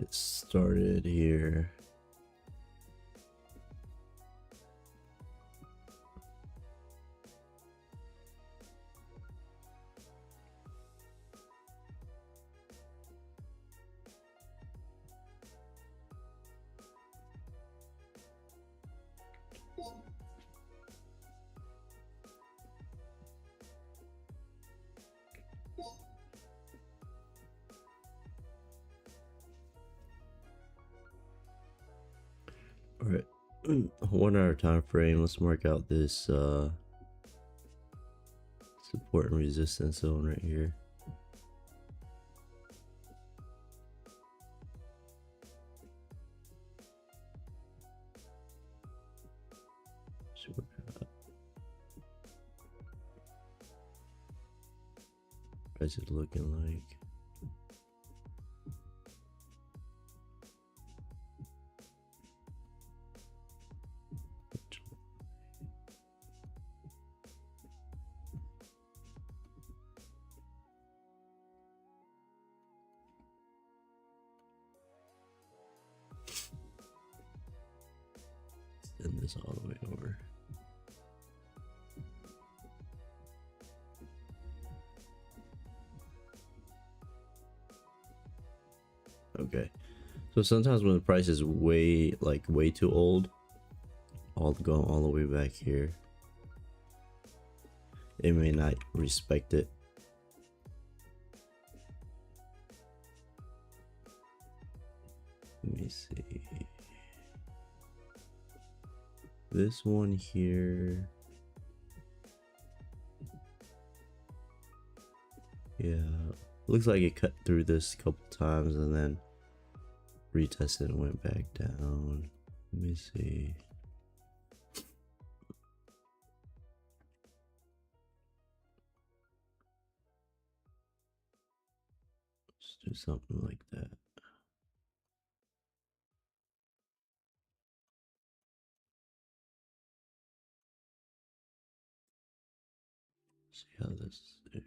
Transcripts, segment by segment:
Get started here. All right, 1 hour time frame. Let's mark out this support and resistance zone right here. What's it looking like? Send this all the way over. Okay, so sometimes when the price is way too old, going all the way back here, it may not respect it. Let me see. This one here, yeah, looks like it cut through this a couple times and then retested and went back down. Let me see. Let's do something like that. See how this is there.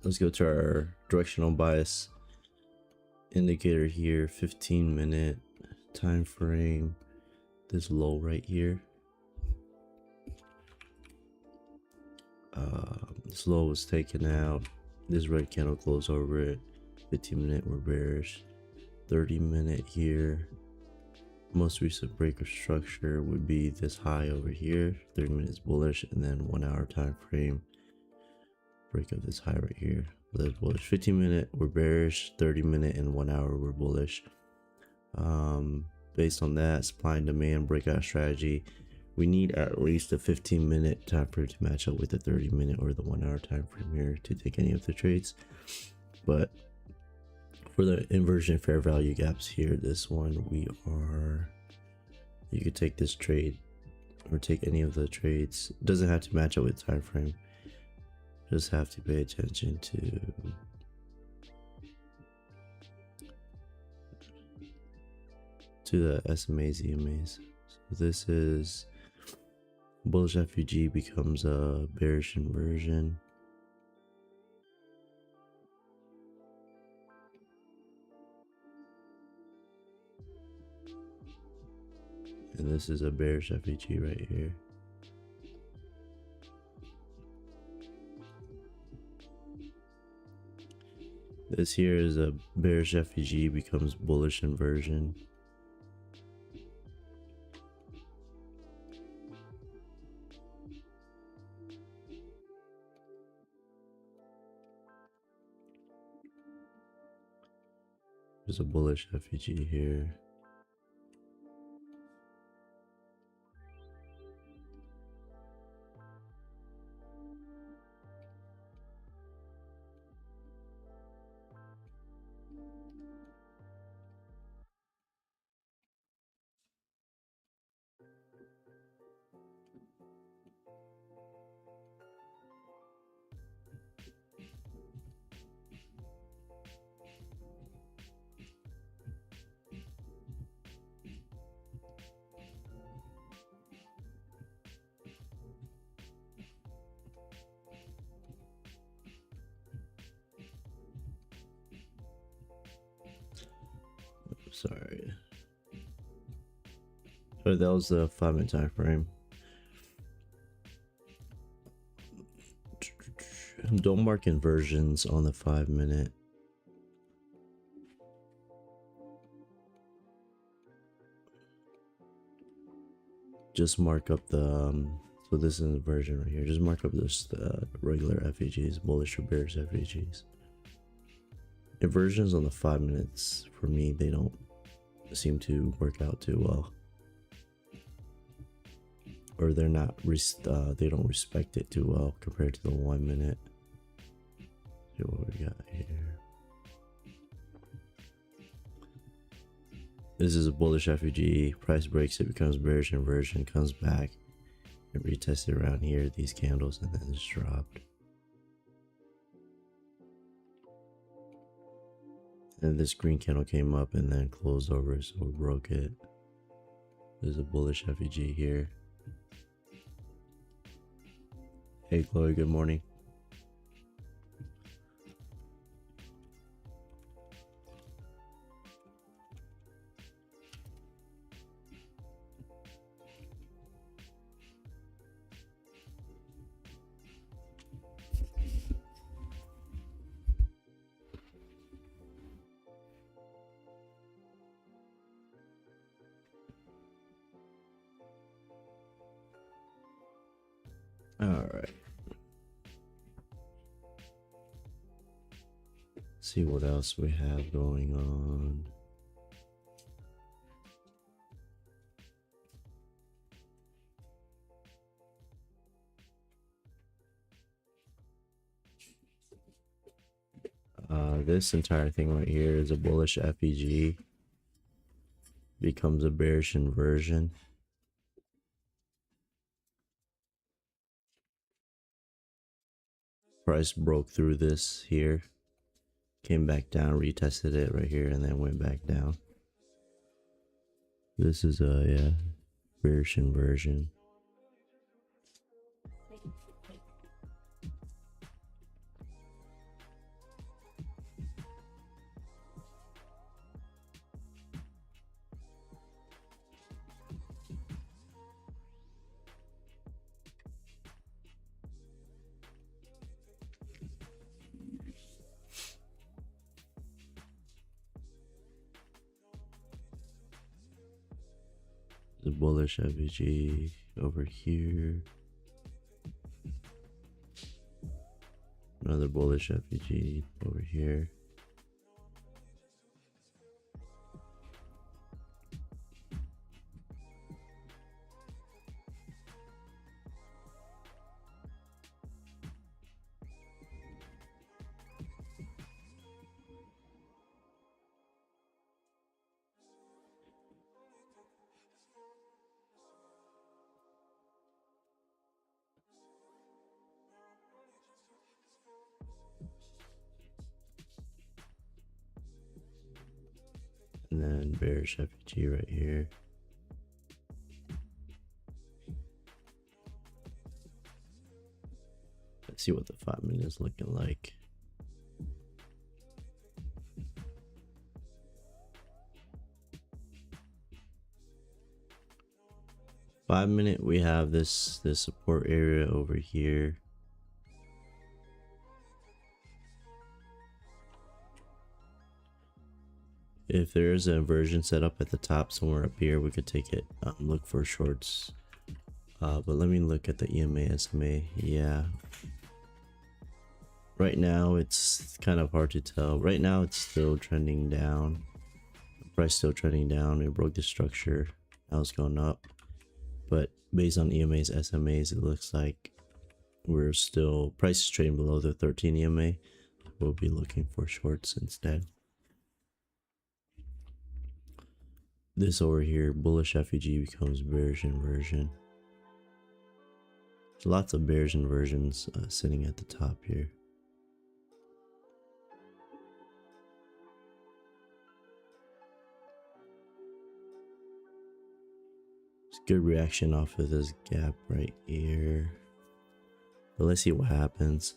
Let's go to our directional bias indicator here, 15-minute time frame. This low right here. This low was taken out. This red candle closed over it. 15-minute we're bearish. 30-minute here. Most recent break of structure would be this high over here. 30 minutes bullish, and then 1 hour time frame. Break of this high right here. That's bullish. 15-minute we're bearish. 30-minute and 1 hour we're bullish. Based on that supply and demand breakout strategy, we need at least a 15-minute time frame to match up with the 30-minute or the 1 hour time frame here to take any of the trades. But for the inversion fair value gaps here, this one you could take this trade or take any of the trades. It doesn't have to match up with time frame. Just have to pay attention to the SMAs, EMAs. So this is bullish FUG becomes a bearish inversion. And this is a bearish FUG right here. This here is a bearish FUG becomes bullish inversion. There's a bullish FEG here. Sorry. So that was the 5-minute time frame. Don't mark inversions on the 5-minute. Just mark up the so this is inversion right here. Just mark up this regular FEGs, bullish or bearish FEGs. Inversions on the 5 minutes, for me, they don't seem to work out too well, or they're not they don't respect it too well compared to the 1 minute. See what we got here. This is a bullish FEG. Price breaks it, becomes bearish inversion, comes back and retests it around here, these candles, and then it's dropped. And this green candle came up and then closed over, so we broke it. There's a bullish FEG here. Hey Chloe, good morning. All right. See what else we have going on. This entire thing right here is a bullish FEG. Becomes a bearish inversion. Price broke through this here, came back down, retested it right here, and then went back down. This is a bearish inversion. The bullish FEG over here. Another bullish FEG over here. And then bearish FEG right here. Let's see what the 5 minute is looking like. Five-minute, we have this support area over here. If there is an inversion set up at the top somewhere up here, we could take it, look for shorts. But let me look at the EMA, SMA. Yeah. Right now, it's kind of hard to tell. Right now, it's still trending down. Price still trending down. It broke the structure. Now it's going up. But based on EMAs, SMAs, it looks like we're still, price is trading below the 13 EMA. We'll be looking for shorts instead. This over here, bullish FEG becomes bearish inversion. There's lots of bearish inversions sitting at the top here. It's good reaction off of this gap right here. But let's see what happens.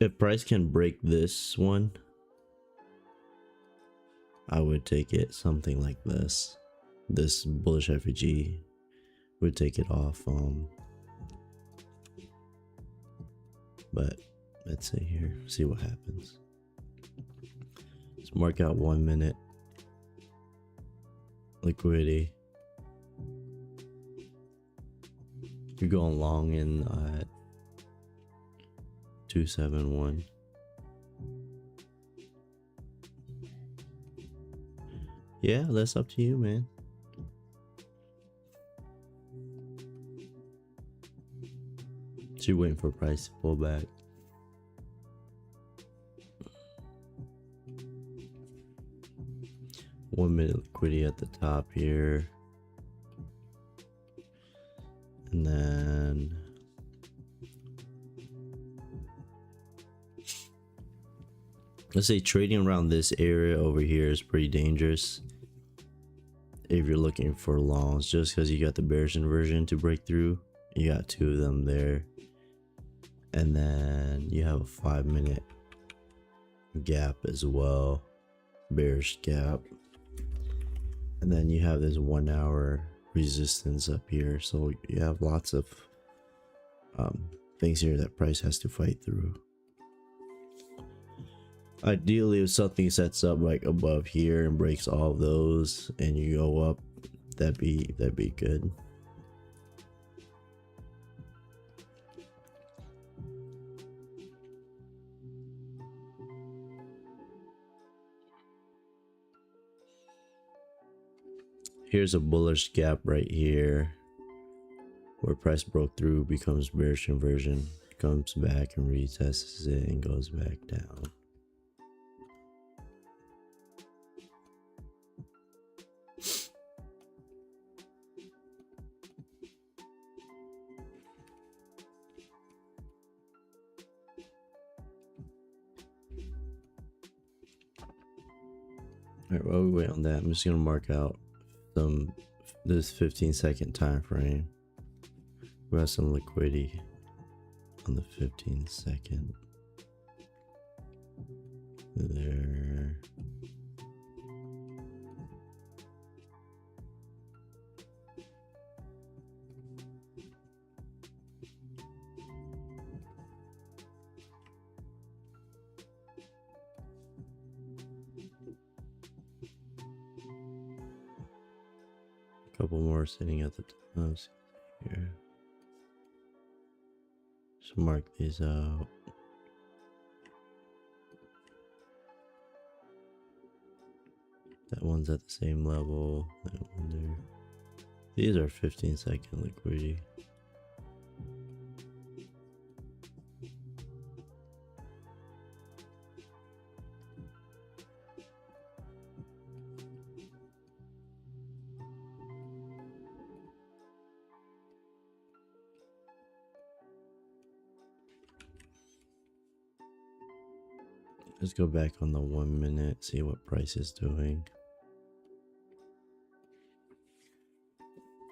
If price can break this one, I would take it something like this. This bullish FEG would take it off. But let's see here, see what happens. Let's mark out 1 minute liquidity. You're going long in 271. Yeah, that's up to you, man. So you're waiting for price to pull back. One minute liquidity at the top here. And then let's say trading around this area over here is pretty dangerous if you're looking for longs, just because you got the bearish inversion to break through. You got two of them there, and then you have a 5 minute gap as well, bearish gap, and then you have this 1 hour resistance up here. So you have lots of things here that price has to fight through. Ideally, if something sets up like above here and breaks all of those and you go up, that'd be good. Here's a bullish gap right here where price broke through, becomes bearish inversion, comes back and retests it and goes back down. Alright, while we wait on that, I'm just gonna mark out this 15-second time frame. We have some liquidity on the 15-second. There. Couple more sitting at the top here. Just mark these out. That one's at the same level. That one there. These are 15-second liquidity. Let's go back on the 1 minute, see what price is doing.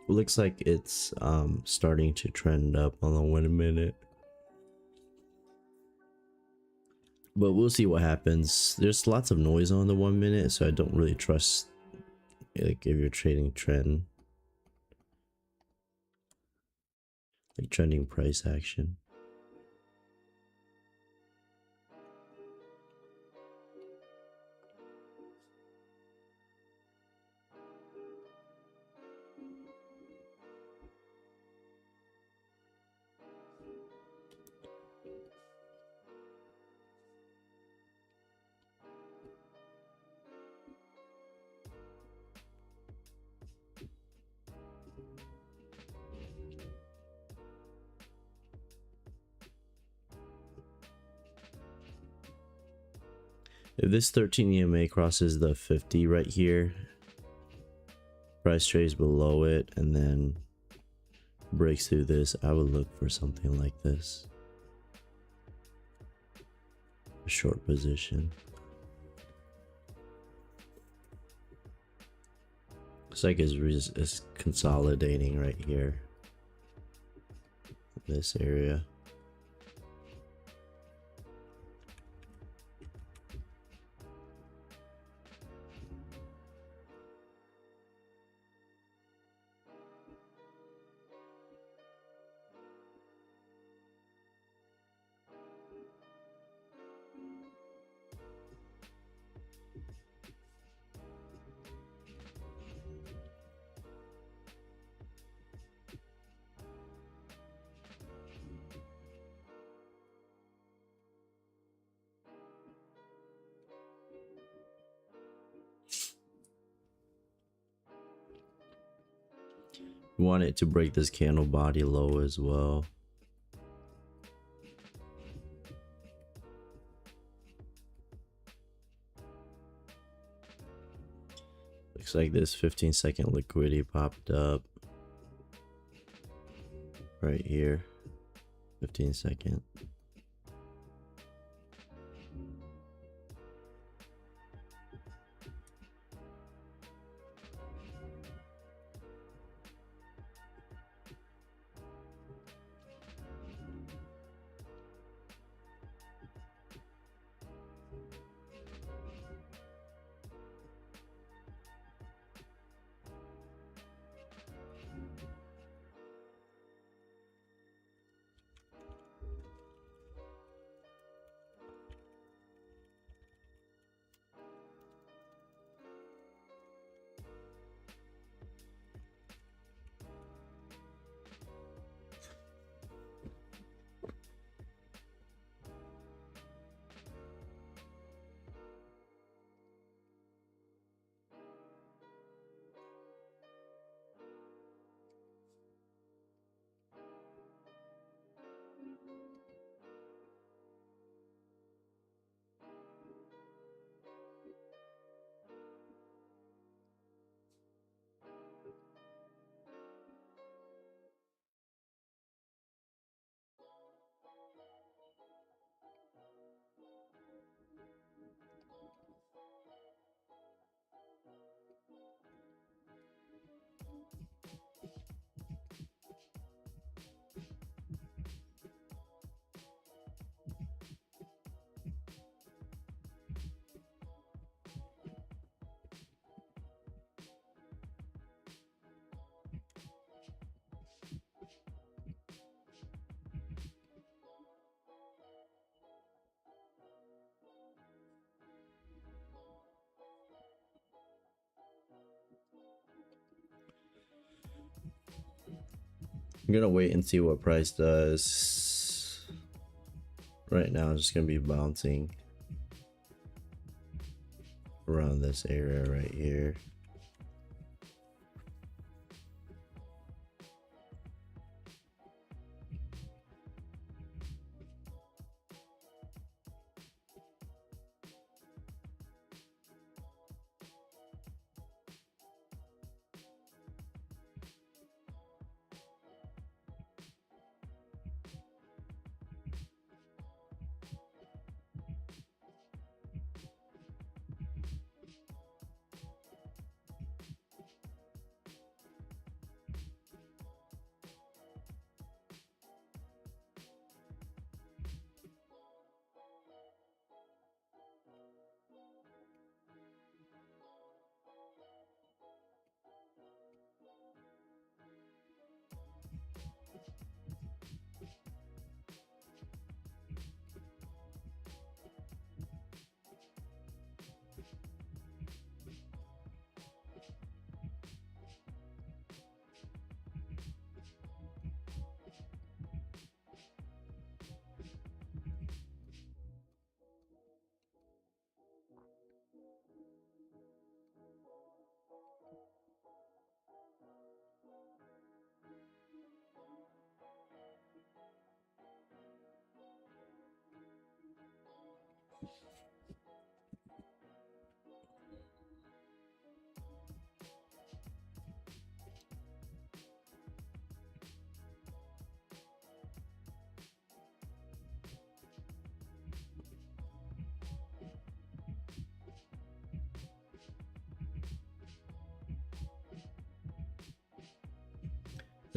Looks like it's starting to trend up on the 1 minute. But we'll see what happens. There's lots of noise on the 1 minute, so I don't really trust, like, if you're trading trend, like trending price action. If this 13 EMA crosses the 50 right here, price trades below it, and then breaks through this, I would look for something like this. A short position. Looks like it's consolidating right here. This area. You want it to break this candle body low as well. Looks like this 15-second liquidity popped up right here. 15-second. I'm gonna wait and see what price does. Right now it's just gonna be bouncing around this area right here.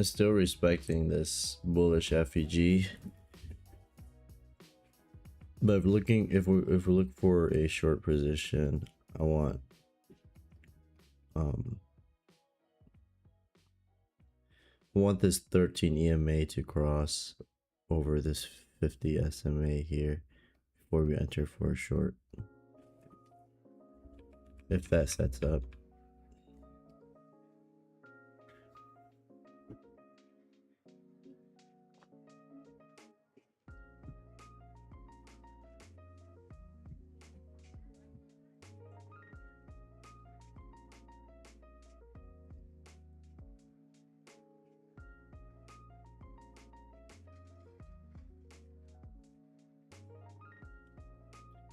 Still respecting this bullish FEG, but if we're looking for a short position, I want this 13 EMA to cross over this 50 SMA here before we enter for a short. If that sets up.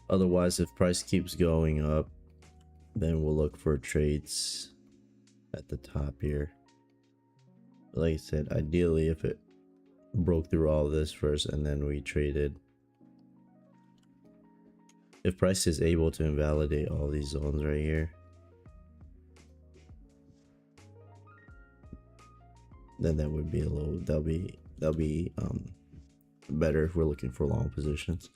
Otherwise, if price keeps going up, then we'll look for trades at the top here. Like I said, ideally if it broke through all this first and then we traded. If price is able to invalidate all these zones right here, then that would be a little, that'll be better if we're looking for long positions.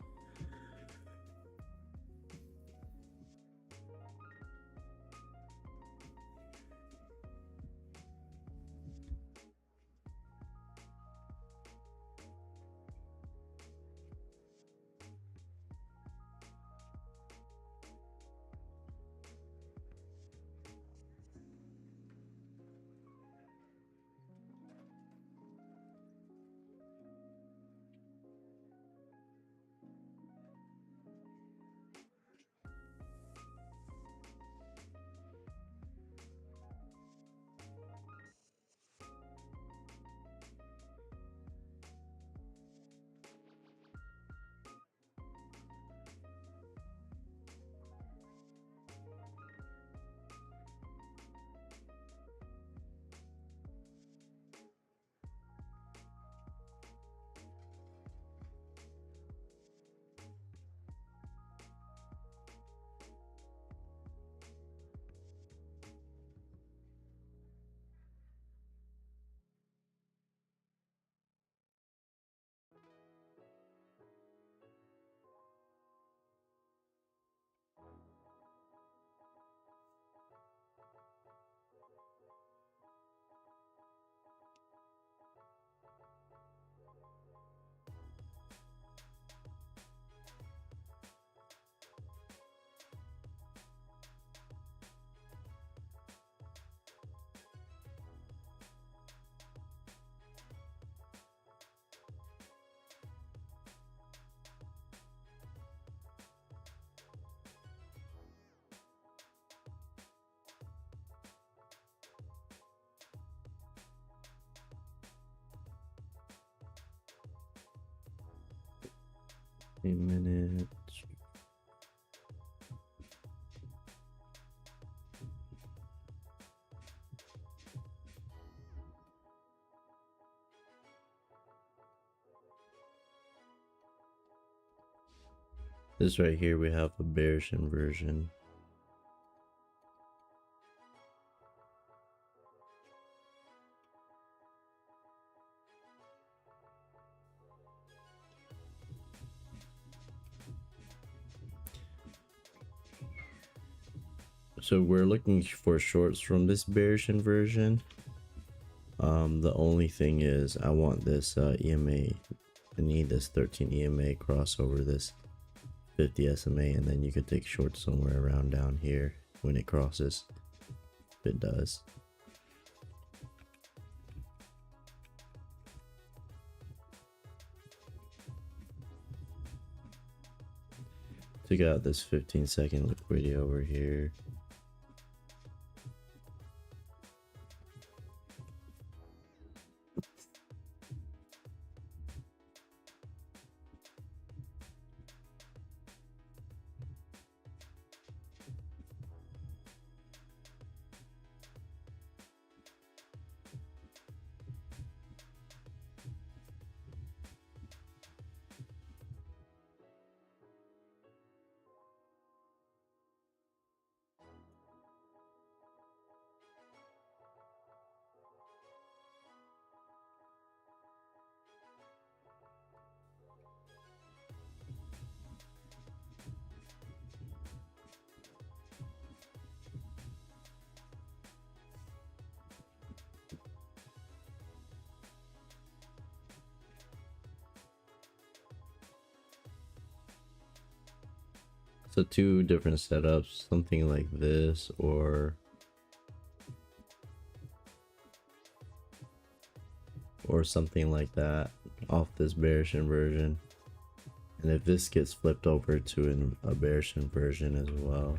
A minute. This right here, we have a bearish inversion. So we're looking for shorts from this bearish inversion. The only thing is I want this EMA, I need this 13 EMA cross over this 50 SMA, and then you could take shorts somewhere around down here when it crosses, if it does. Took out this 15-second liquidity over here. So two different setups, something like this or something like that off this bearish inversion. And if this gets flipped over to a bearish inversion as well.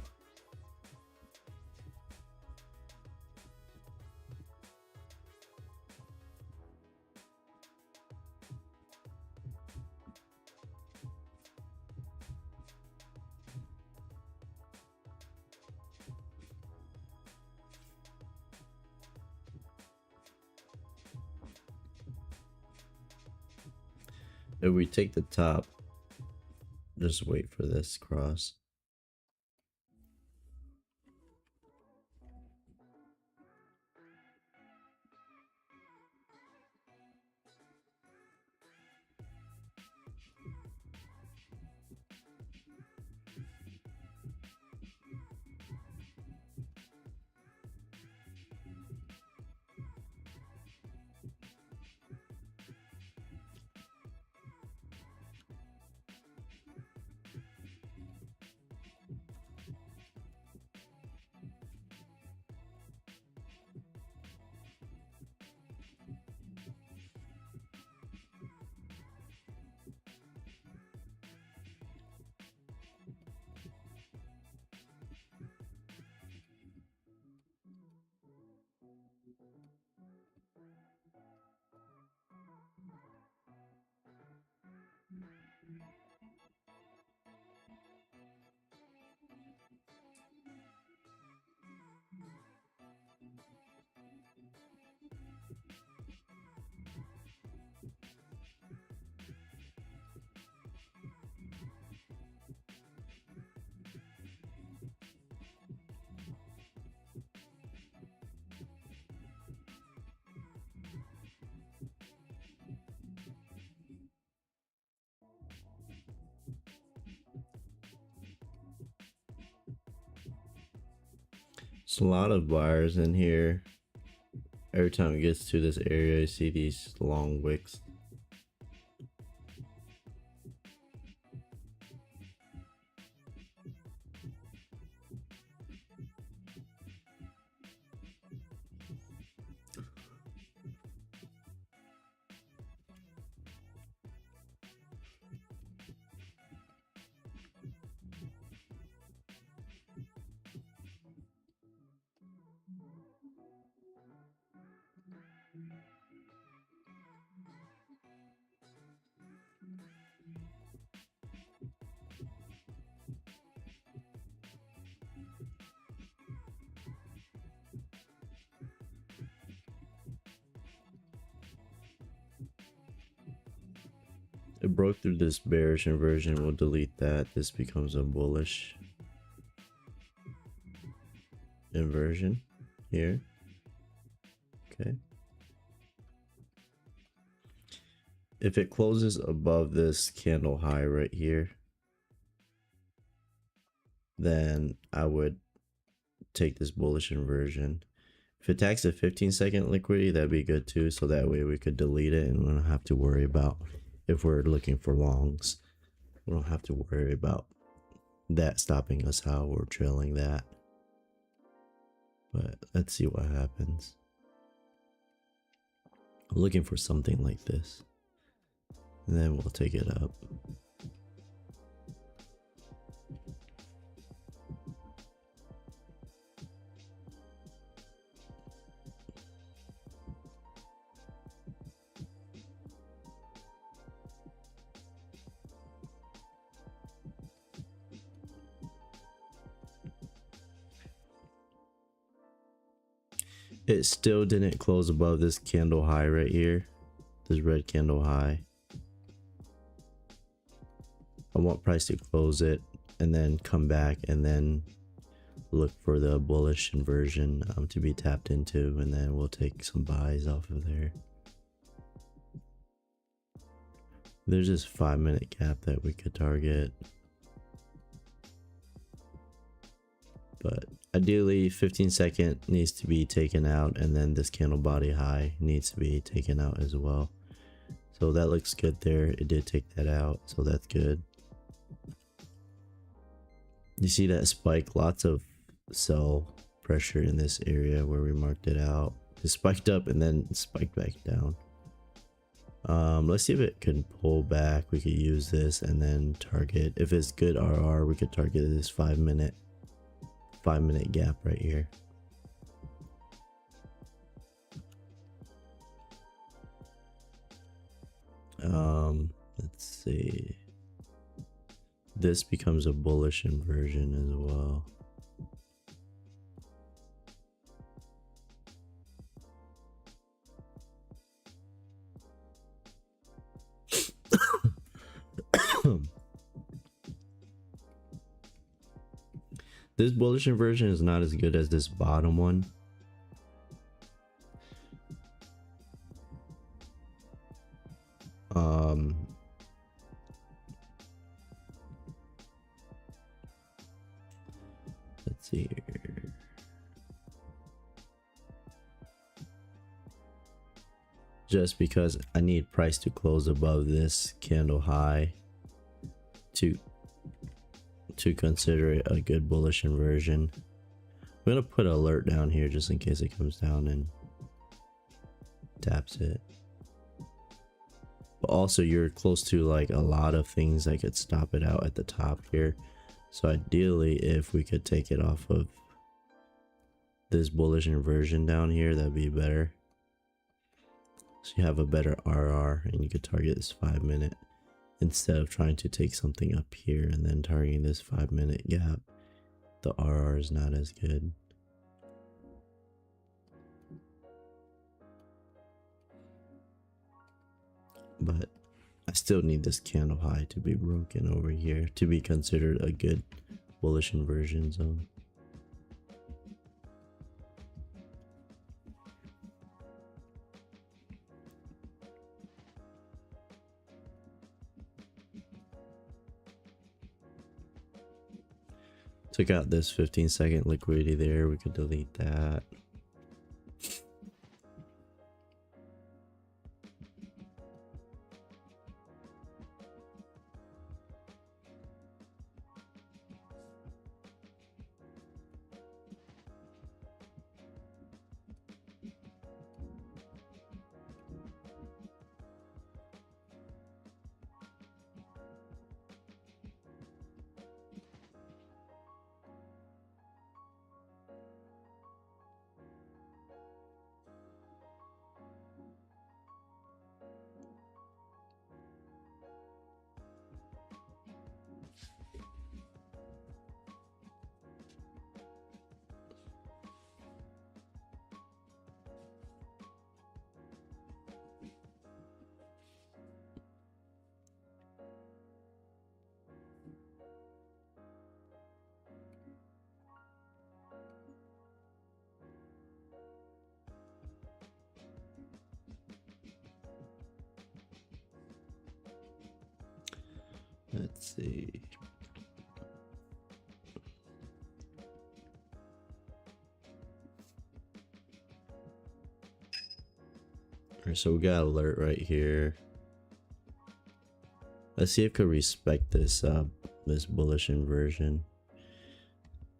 If we take the top, just wait for this cross. There's a lot of buyers in here. Every time it gets to this area, you see these long wicks. It broke through this bearish inversion. We'll delete that. This becomes a bullish inversion here. Okay. If it closes above this candle high right here, then I would take this bullish inversion. If it attacks a 15-second liquidity, that'd be good too. So that way we could delete it and we don't have to worry about, if we're looking for longs, we don't have to worry about that stopping us out or trailing that. But let's see what happens. I'm looking for something like this, and then we'll take it up. It still didn't close above this candle high right here, this red candle high. I want price to close it and then come back and then look for the bullish inversion to be tapped into, and then we'll take some buys off of there. There's this 5-minute gap that we could target, but ideally 15-second needs to be taken out, and then this candle body high needs to be taken out as well. So that looks good there. It did take that out, so that's good. You see that spike? Lots of sell pressure in this area where we marked it out. It spiked up and then spiked back down. Let's see if it can pull back. We could use this and then target. If it's good RR, we could target this 5 minute gap right here. Let's see. This becomes a bullish inversion as well. This bullish inversion is not as good as this bottom one. Let's see here. Just because I need price to close above this candle high to consider it a good bullish inversion. I'm gonna put an alert down here just in case it comes down and taps it. But also you're close to like a lot of things that could stop it out at the top here. So ideally, if we could take it off of this bullish inversion down here, that'd be better. So you have a better RR and you could target this 5 minute instead of trying to take something up here and then targeting this 5 minute gap. The RR is not as good. But I still need this candle high to be broken over here to be considered a good bullish inversion zone. Took out this 15-second liquidity there. We could delete that. Let's see. Alright, so we got alert right here. Let's see if it could respect this this bullish inversion.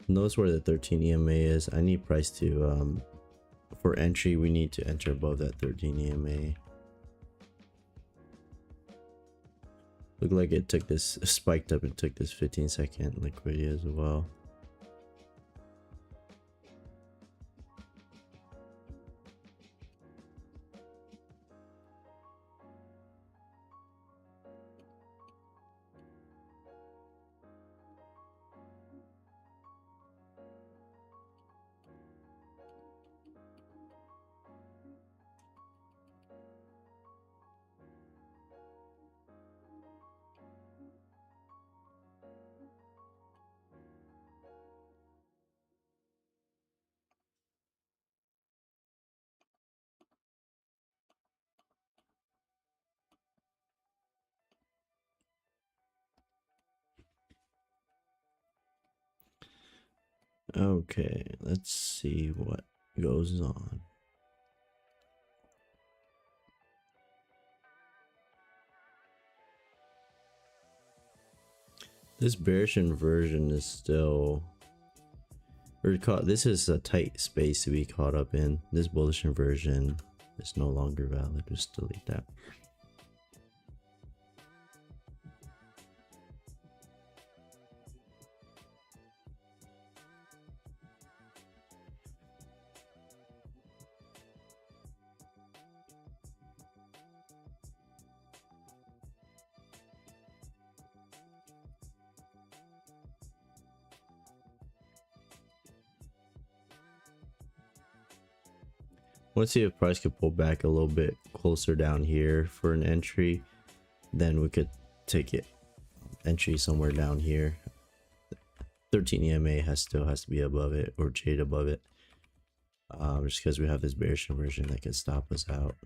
Notice where the 13 EMA is. I need price to for entry, we need to enter above that 13 EMA. Looked like it took this, spiked up and took this 15-second liquidity as well. Okay, let's see what goes on. This bearish inversion is still, or caught, this is a tight space to be caught up in. This bullish inversion is no longer valid. Just delete that. Let's see if price could pull back a little bit closer down here for an entry. Then we could take it entry somewhere down here. 13 EMA still has to be above it, or trade above it. Just because we have this bearish inversion that could stop us out.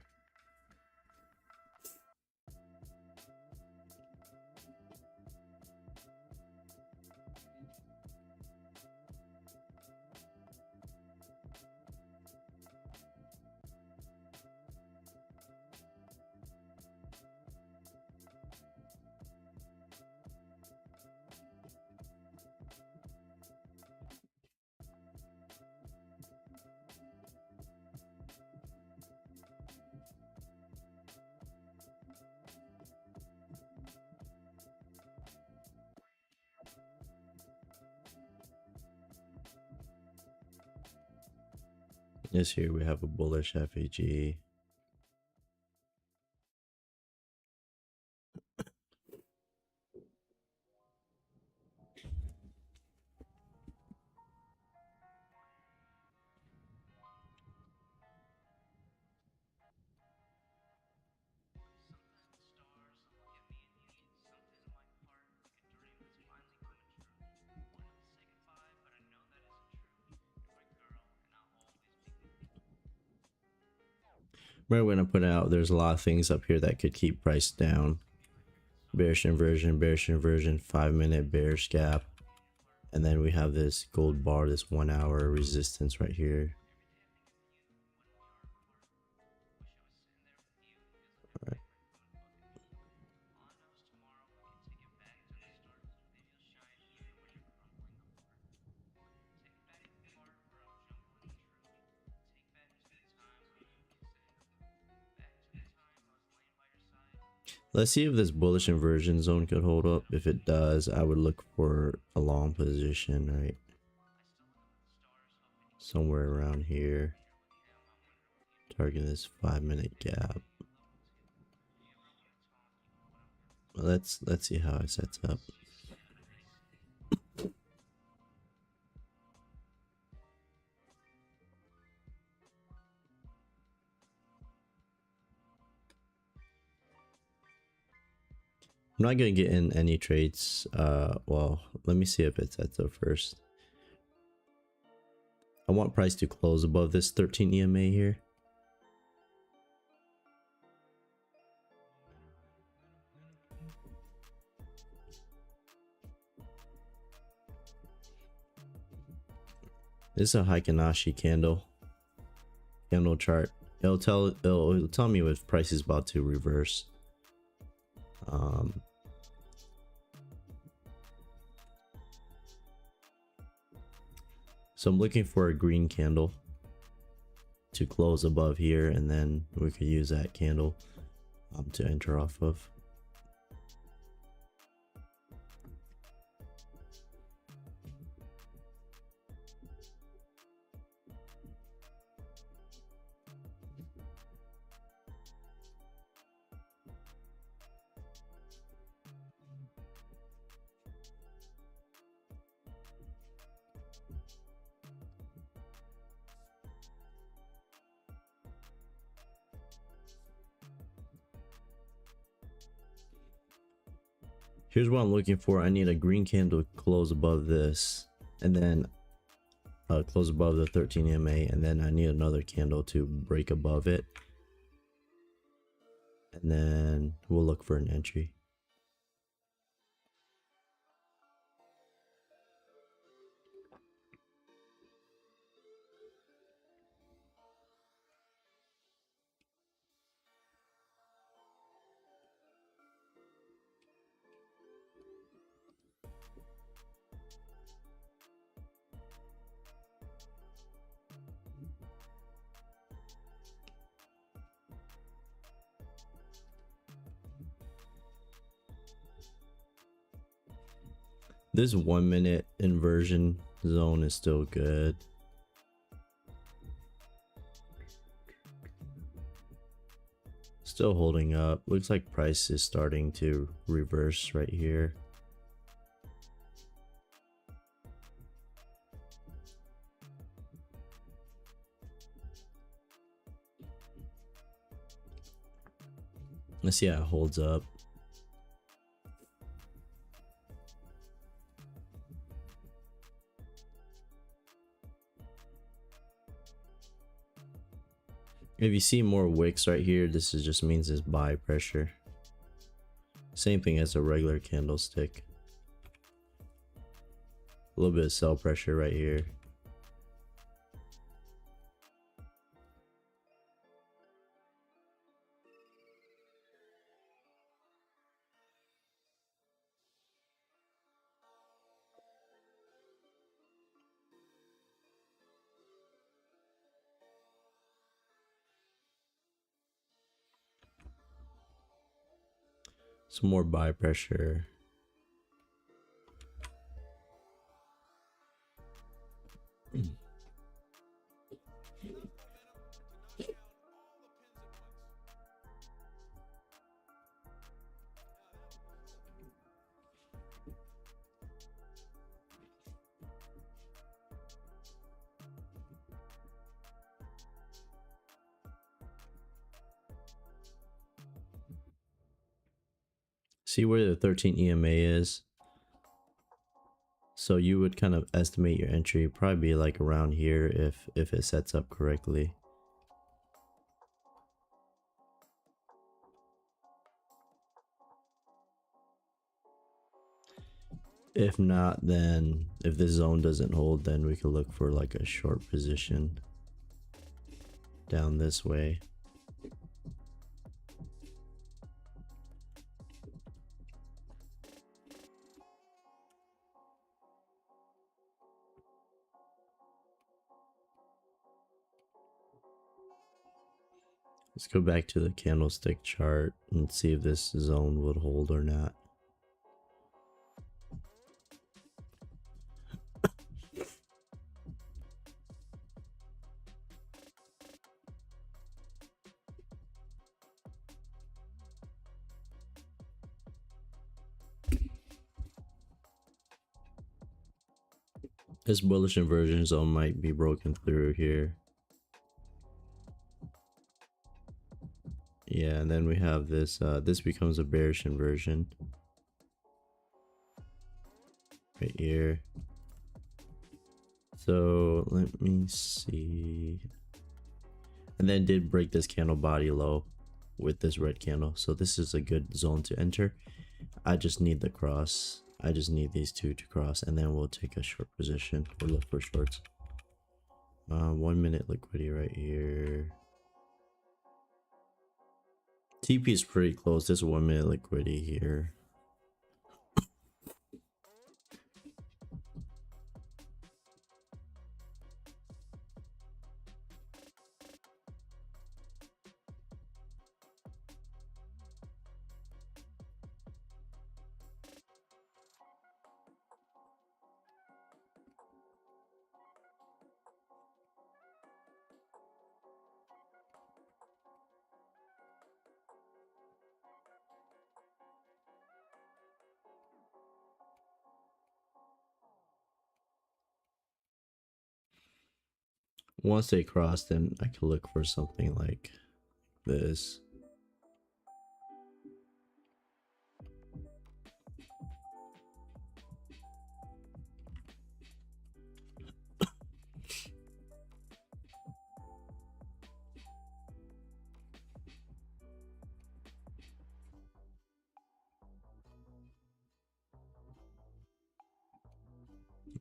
Yes, here we have a bullish FAG. Right when I put out, there's a lot of things up here that could keep price down. Bearish inversion, 5-minute bearish gap. And then we have this gold bar, this 1 hour resistance right here. All right. Let's see if this bullish inversion zone could hold up. If it does, I would look for a long position, right? Somewhere around here. Target this 5-minute gap. Let's see how it sets up. I'm not gonna get in any trades. Well, let me see if it sets up first. I want price to close above this 13 EMA here. This is a Heikin-Ashi candle chart. It'll tell me if price is about to reverse. So I'm looking for a green candle to close above here, and then we could use that candle to enter off of. Here's what I'm looking for. I need a green candle to close above this, and then close above the 13 EMA, and then I need another candle to break above it, and then we'll look for an entry. This 1 minute inversion zone is still good. Still holding up. Looks like price is starting to reverse right here. Let's see how it holds up. If you see more wicks right here, this is just means it's buy pressure. Same thing as a regular candlestick. A little bit of sell pressure right here. Some more buy pressure. See where the 13 EMA is? So you would kind of estimate your entry probably be like around here if it sets up correctly. If not, then if this zone doesn't hold, then we could look for like a short position down this way. Let's go back to the candlestick chart and see if this zone would hold or not. This bullish inversion zone might be broken through here. Yeah, and then we have this, this becomes a bearish inversion. Right here. So let me see. And then did break this candle body low with this red candle. So this is a good zone to enter. I just need the cross. I just need these two to cross, and then we'll take a short position. We'll look for shorts. 1 minute liquidity right here. TP is pretty close. This 1 minute liquidity here. Once they cross, then I can look for something like this.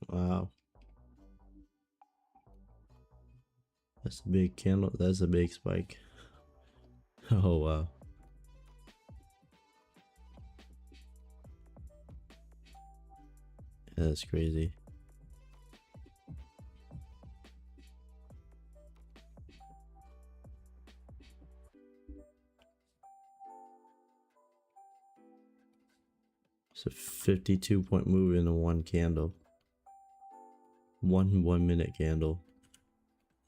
Wow. That's a big candle. That's a big spike. Oh, wow. Yeah, that's crazy. It's a 52-point move in a one candle. One minute candle.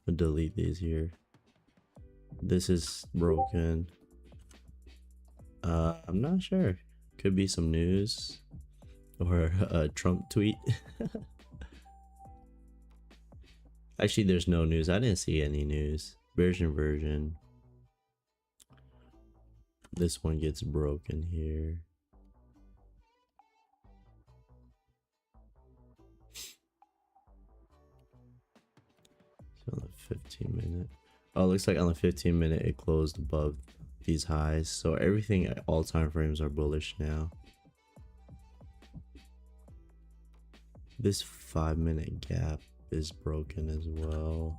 I'll delete these here. This is broken. I'm not sure. Could be some news or a Trump tweet. Actually, there's no news. I didn't see any news. Version. This one gets broken here. So on the 15-minute. Oh, it looks like on the 15-minute it closed above these highs. So everything at all time frames are bullish now. This 5-minute gap is broken as well.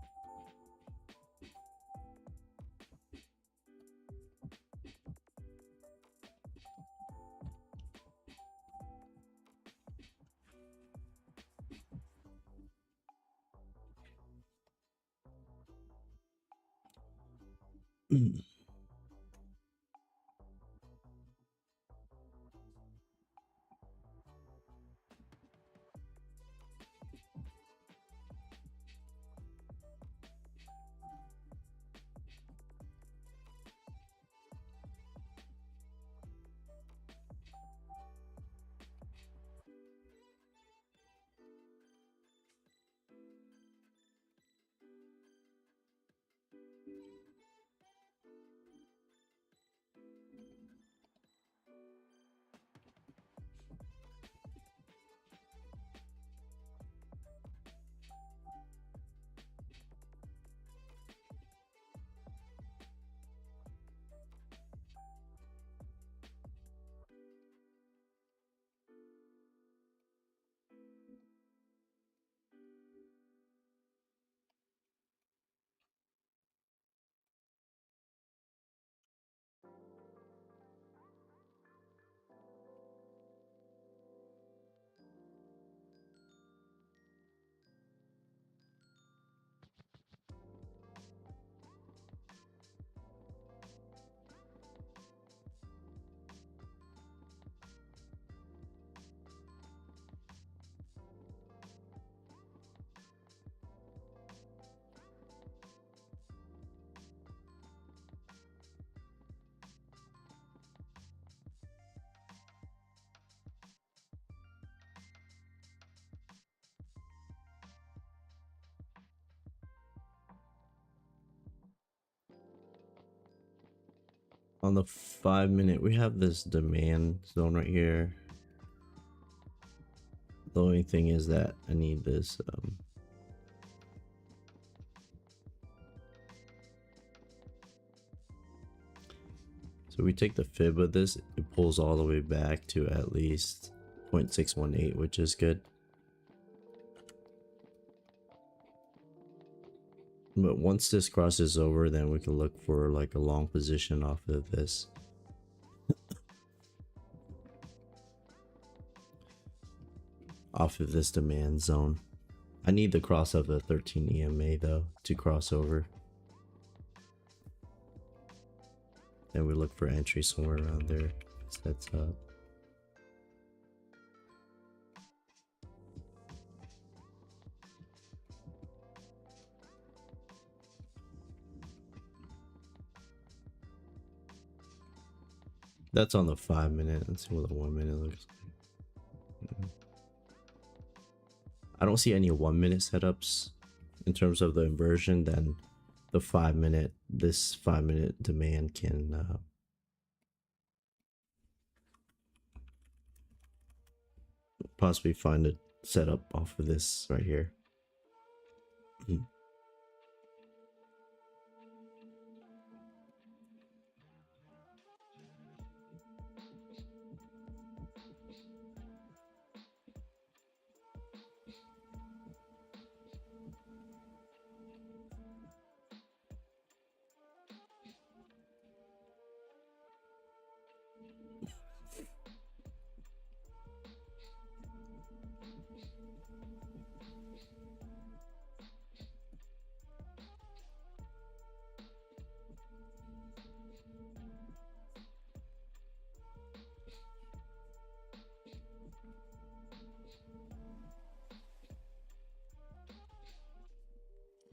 On the 5-minute, we have this demand zone right here. The only thing is that I need this so we take the fib of this, it pulls all the way back to at least 0.618, which is good. But once this crosses over, then we can look for like a long position off of this. Off of this demand zone. I need the cross of the 13 EMA though to cross over. Then we look for entry somewhere around there. Sets up. That's on the 5-minute. Let's see what the 1-minute looks like. I don't see any 1-minute setups in terms of the inversion. Then the 5-minute, this 5-minute demand can possibly find a setup off of this right here.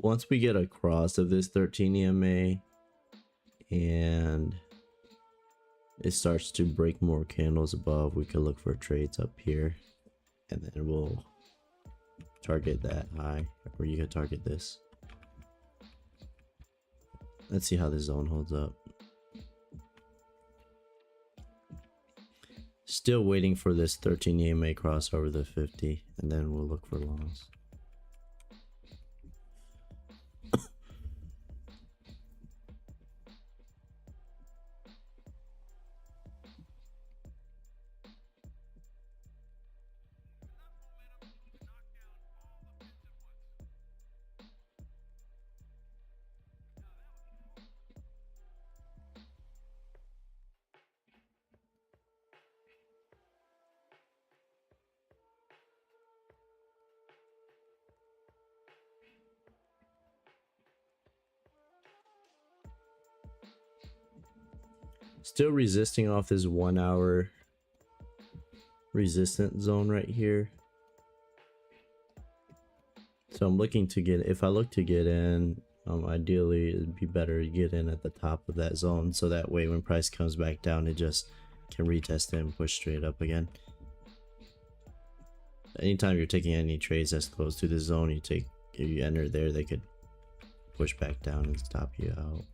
once we get across of this 13 EMA and it starts to break more candles above, we can look for trades up here, and then we'll target that high, or you can target this. Let's see how this zone holds up. Still waiting for this 13 EMA cross over the 50, and then we'll look for longs. Still resisting off this 1 hour resistance zone right here. So I'm looking to get, if I look to get in, ideally it'd be better to get in at the top of that zone, so that way when price comes back down, it just can retest it and push straight up again. Anytime you're taking any trades that's close to the zone, if you enter there, they could push back down and stop you out.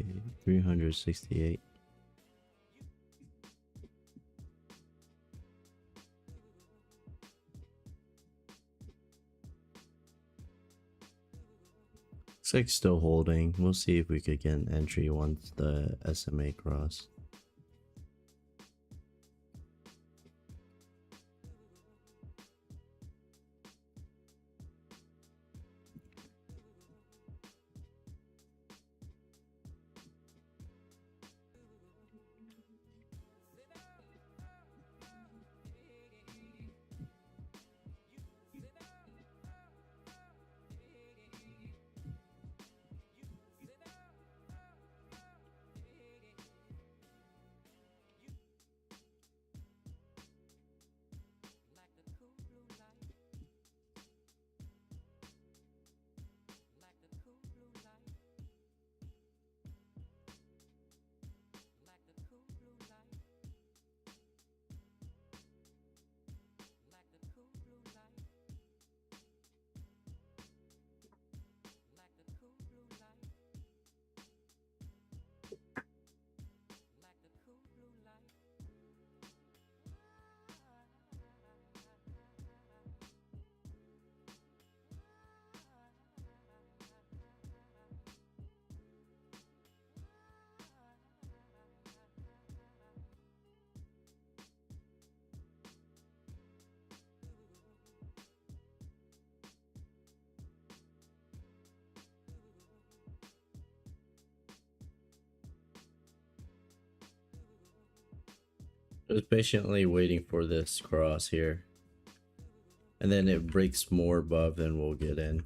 Okay, 368. Looks like still holding. We'll see if we could get an entry once the SMA cross. Just patiently waiting for this cross here, and then it breaks more above, then we'll get in.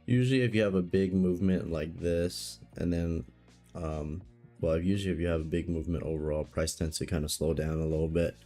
Usually if you have a big movement like this, and then well, usually if you have a big movement overall, price tends to kind of slow down a little bit.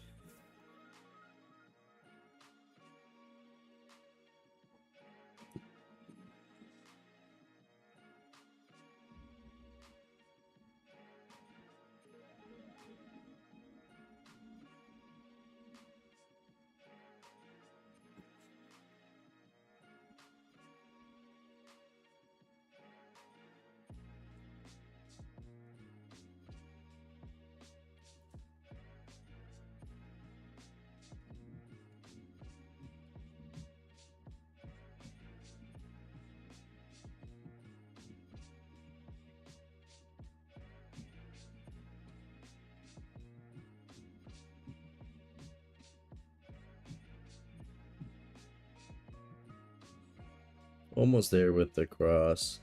Almost there with the cross.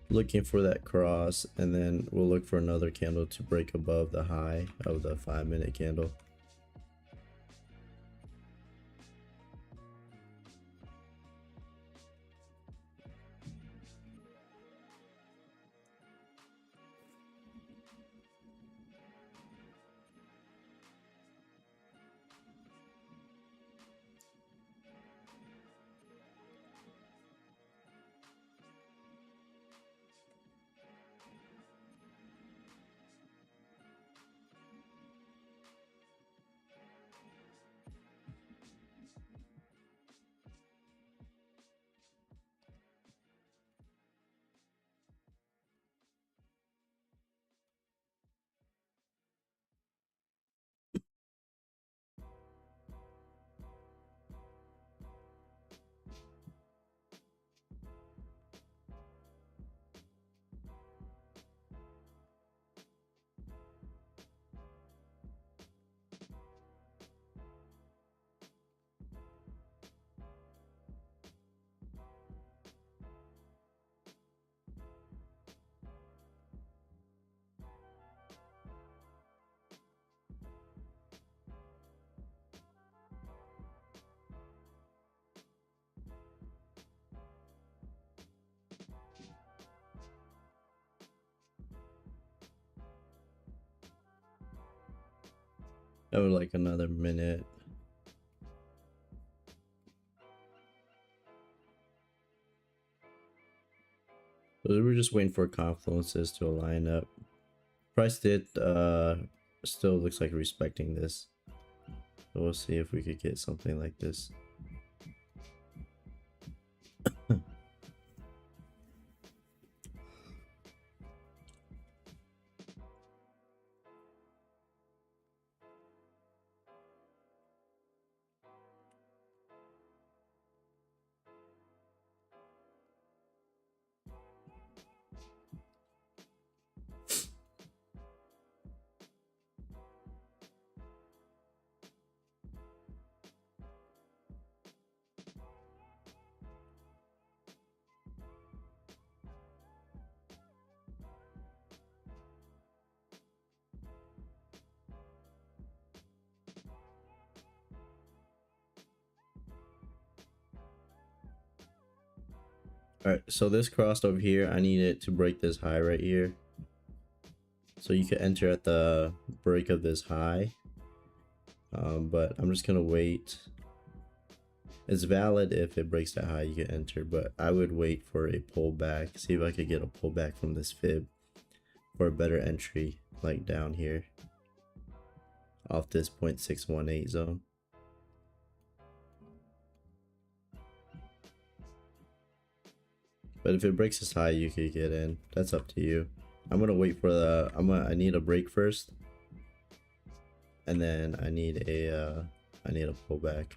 Looking for that cross, and then we'll look for another candle to break above the high of the 5-minute candle. I would like another minute. So we're just waiting for confluences to line up. Price did still looks like respecting this. So we'll see if we could get something like this. All right, so this crossed over here. I need it to break this high right here. So you can enter at the break of this high. But I'm just gonna wait. It's valid if it breaks that high, you can enter, but I would wait for a pullback. See if I could get a pullback from this fib for a better entry, like down here off this 0.618 zone. But if it breaks this high, you could get in. That's up to you. I'm gonna wait for the. I need a break first, and then I need a pullback.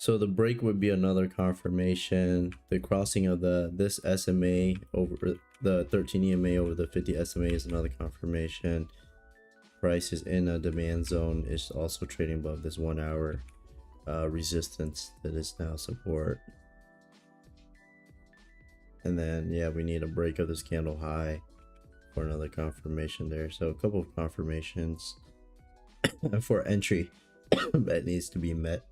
So the break would be another confirmation. The crossing of this SMA over the 13 EMA over the 50 SMA is another confirmation. Price is in a demand zone. It's also trading above this 1 hour resistance that is now support. And then yeah, we need a break of this candle high for another confirmation there. So a couple of confirmations for entry that needs to be met.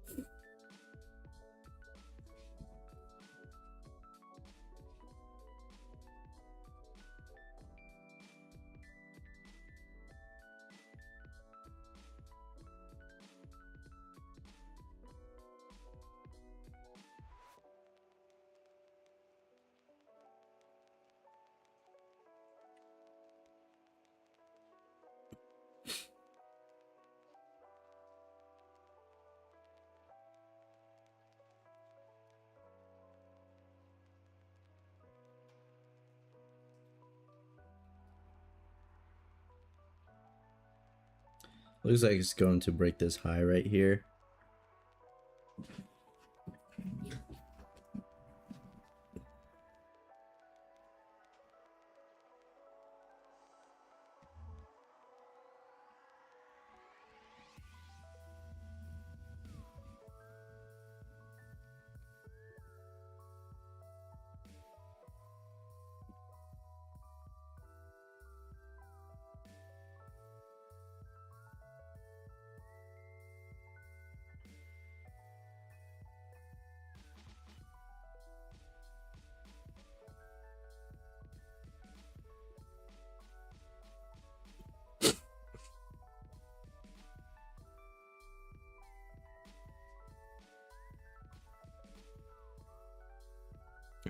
Looks like it's going to break this high right here.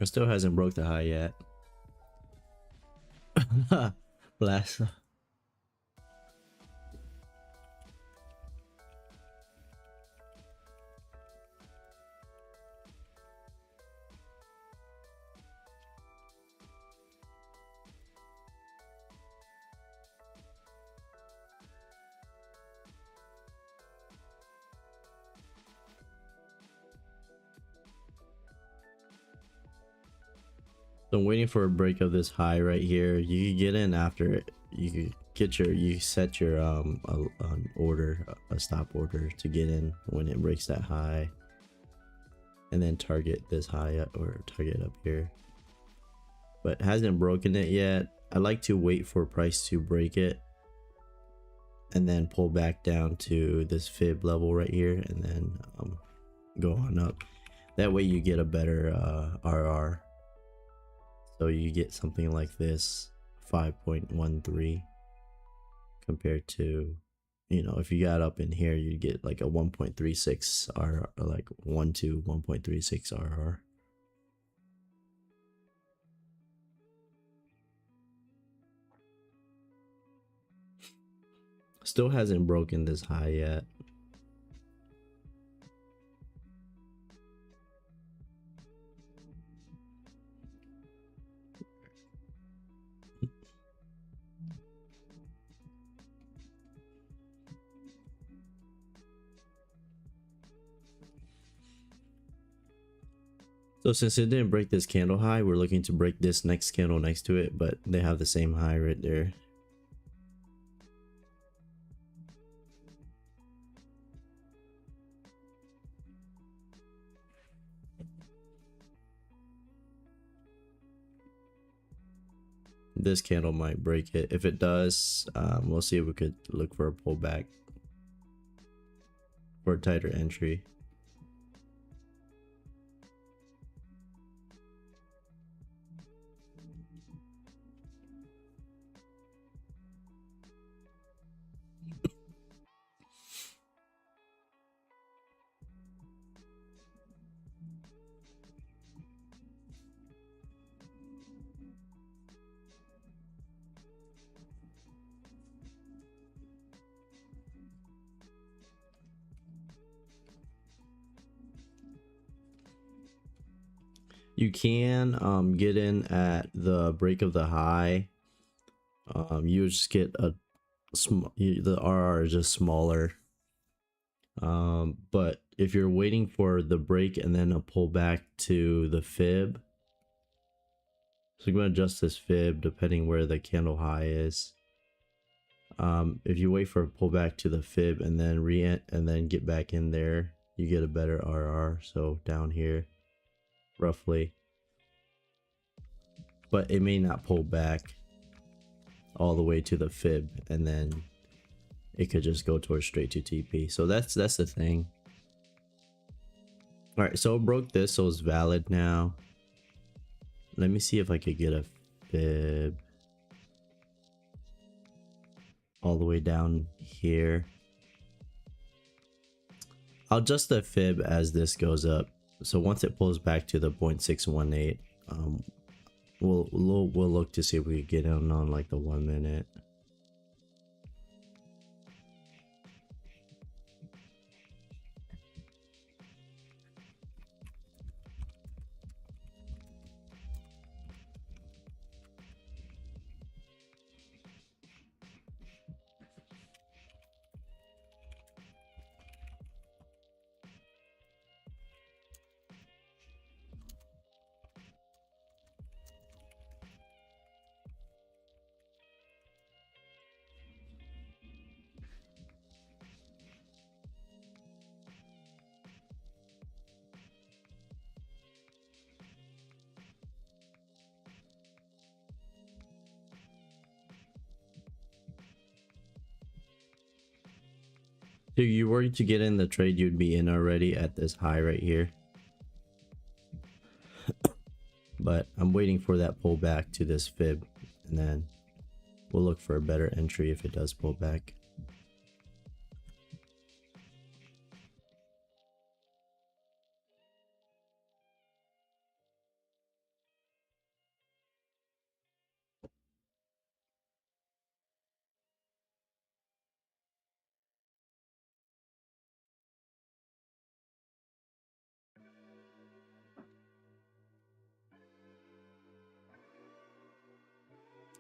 It still hasn't broke the high yet. Blast. So I'm waiting for a break of this high right here. You can get in after it. You set your an order, a stop order to get in when it breaks that high, and then target this high up or target up here. But hasn't broken it yet. I like to wait for price to break it and then pull back down to this fib level right here and then go on up. That way you get a better RR. So you get something like this 5.13 compared to, you know, if you got up in here, you'd get like a 1.36 RR, like 1.36 RR. Still hasn't broken this high yet. So since it didn't break this candle high, we're looking to break this next candle next to it, but they have the same high right there. This candle might break it. If it does, we'll see if we could look for a pullback for a tighter entry. You can get in at the break of the high. You just get a the RR is just smaller, But if you're waiting for the break and then a pullback to the fib, so I'm going to adjust this fib depending where the candle high is. If you wait for a pullback to the fib and then get back in there, you get a better RR. So down here, roughly, but it may not pull back all the way to the fib, and then it could just go towards straight to TP. So that's the thing. All right, so it broke this, so it's valid now. Let me see if I could get a fib all the way down here. I'll adjust the fib as this goes up. So once it pulls back to the 0.618, we'll look to see if we can get in on like the 1 minute. If you were to get in the trade, you'd be in already at this high right here. But I'm waiting for that pullback to this fib, and then we'll look for a better entry if it does pull back.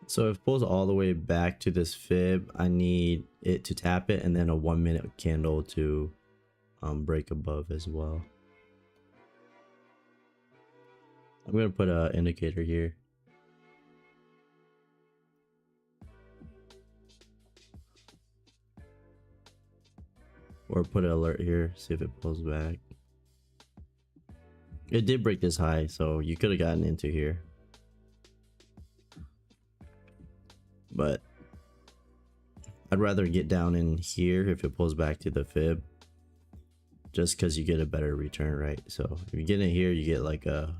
So if it pulls all the way back to this fib, I need it to tap it and then a 1 minute candle to break above as well. I'm gonna put an indicator here. Or put an alert here, see if it pulls back. It did break this high, so you could have gotten into here. But I'd rather get down in here if it pulls back to the fib, just because you get a better return, right? So if you get in here, you get like a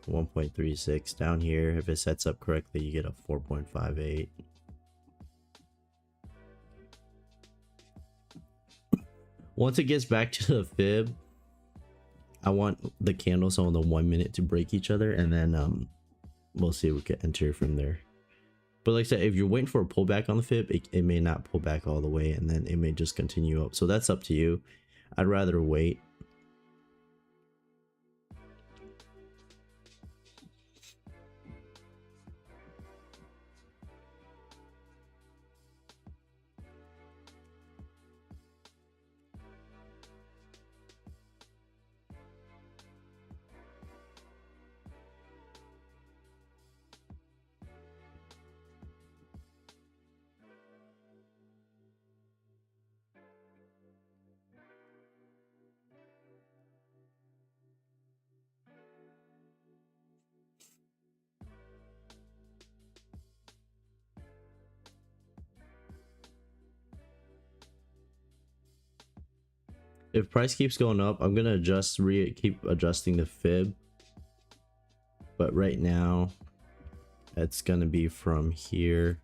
1.36. Down here, if it sets up correctly, you get a 4.58. Once it gets back to the fib, I want the candles on the 1 minute to break each other, and then we'll see if we can enter from there. But like I said, if you're waiting for a pullback on the fib, it may not pull back all the way, and then it may just continue up. So that's up to you. I'd rather wait. If price keeps going up, I'm gonna keep adjusting the fib. But right now, it's gonna be from here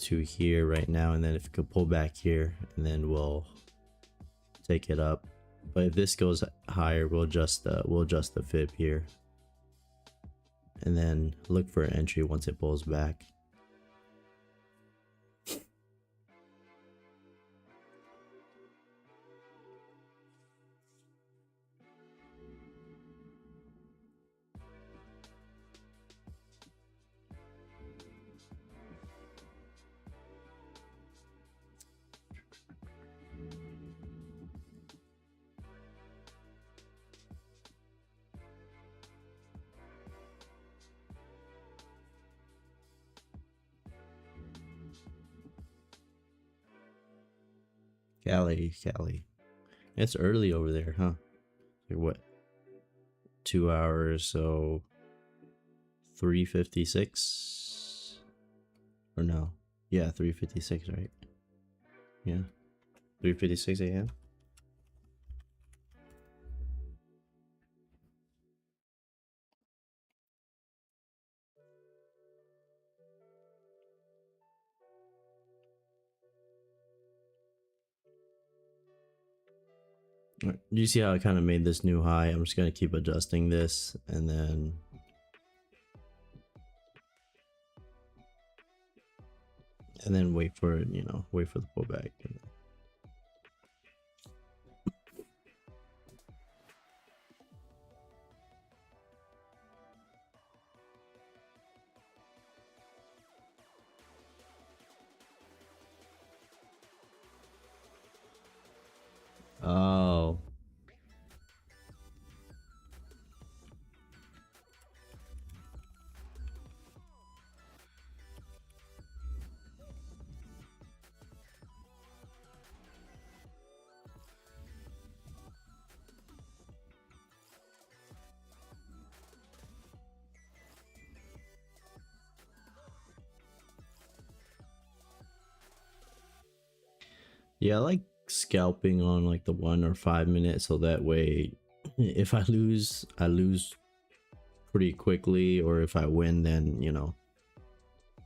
to here right now, and then if it could pull back here, and then we'll take it up. But if this goes higher, we'll adjust the fib here, and then look for an entry once it pulls back. Cali. It's early over there, huh? Like what? 2 hours, so 3:56 or no? Yeah, 3:56, right? Yeah, 3:56 a.m. You see how I kind of made this new high? I'm just gonna keep adjusting this and then wait for it, wait for the pullback. Oh. Yeah, I like scalping on like the 1 or 5 minutes, so that way if I lose pretty quickly, or if I win, then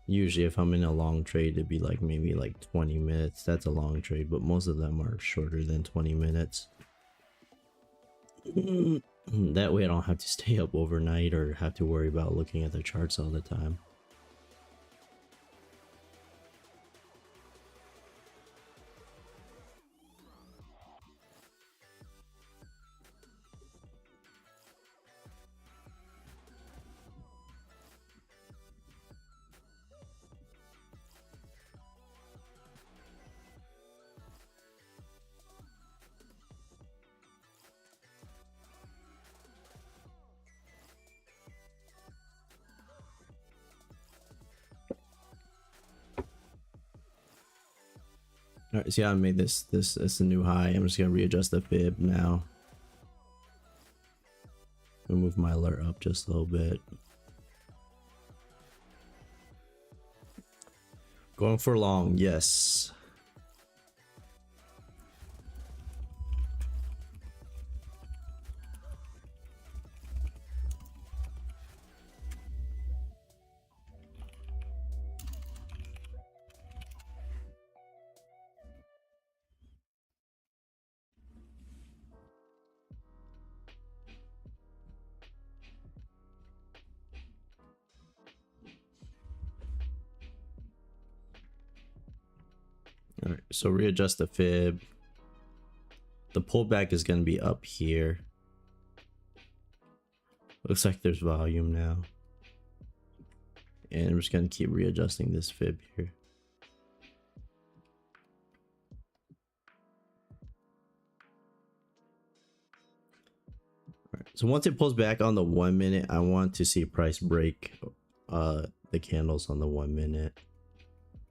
usually if I'm in a long trade, it'd be like maybe like 20 minutes. That's a long trade, but most of them are shorter than 20 minutes. That way I don't have to stay up overnight or have to worry about looking at the charts all the time. All right, see how I made this a new high. I'm just gonna readjust the fib now. I'll move my alert up just a little bit. Going for long, yes. All right, so readjust the fib. The pullback is going to be up here. Looks like there's volume now. And I'm just going to keep readjusting this fib here. All right, so once it pulls back on the 1 minute, I want to see price break the candles on the 1 minute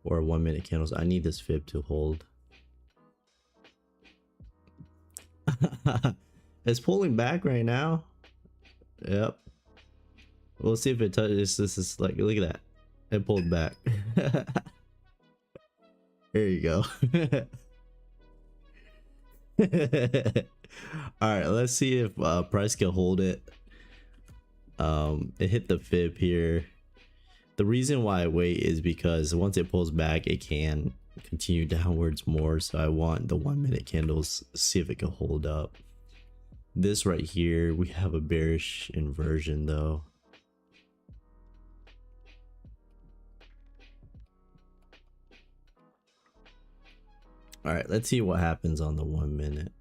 or 1 minute candles. I need this fib to hold. It's pulling back right now. Yep. We'll see if it touches. This is like, look at that. It pulled back. There you go. All right, let's see if price can hold it. It hit the fib here. The reason why I wait is because once it pulls back, it can continue downwards more. So I want the 1 minute candles, see if it can hold up. This right here, we have a bearish inversion though. All right, let's see what happens on the 1 minute.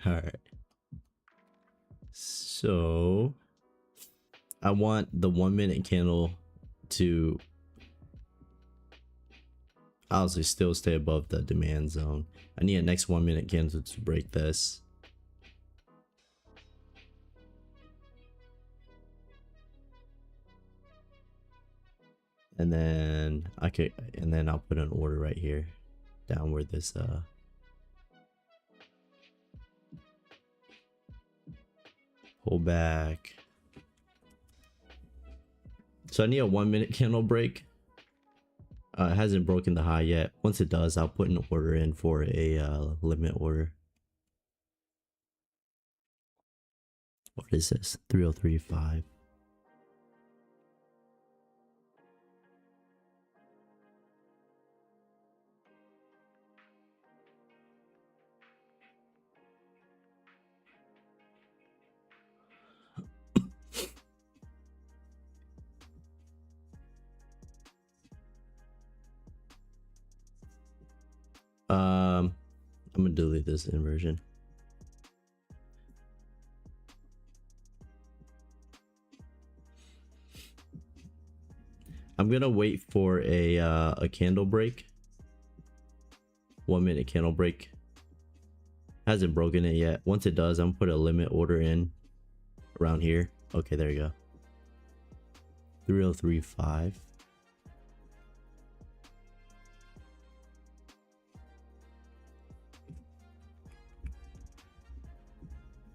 All right. So I want the 1 minute candle to obviously still stay above the demand zone. I need a next 1 minute candle to break this. And then I'll put an order right here down where this pull back. So I need a 1 minute candle break. It hasn't broken the high yet. Once it does, I'll put an order in for a limit order. What is this? 3035. I'm gonna delete this inversion. I'm gonna wait for a candle break. 1 minute candle break. Hasn't broken it yet. Once it does, I'm gonna put a limit order in around here. Okay, there you go. 3035.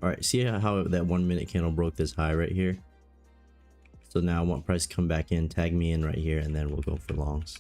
All right, see how that 1 minute candle broke this high right here? So now I want price to come back in, tag me in right here, and then we'll go for longs.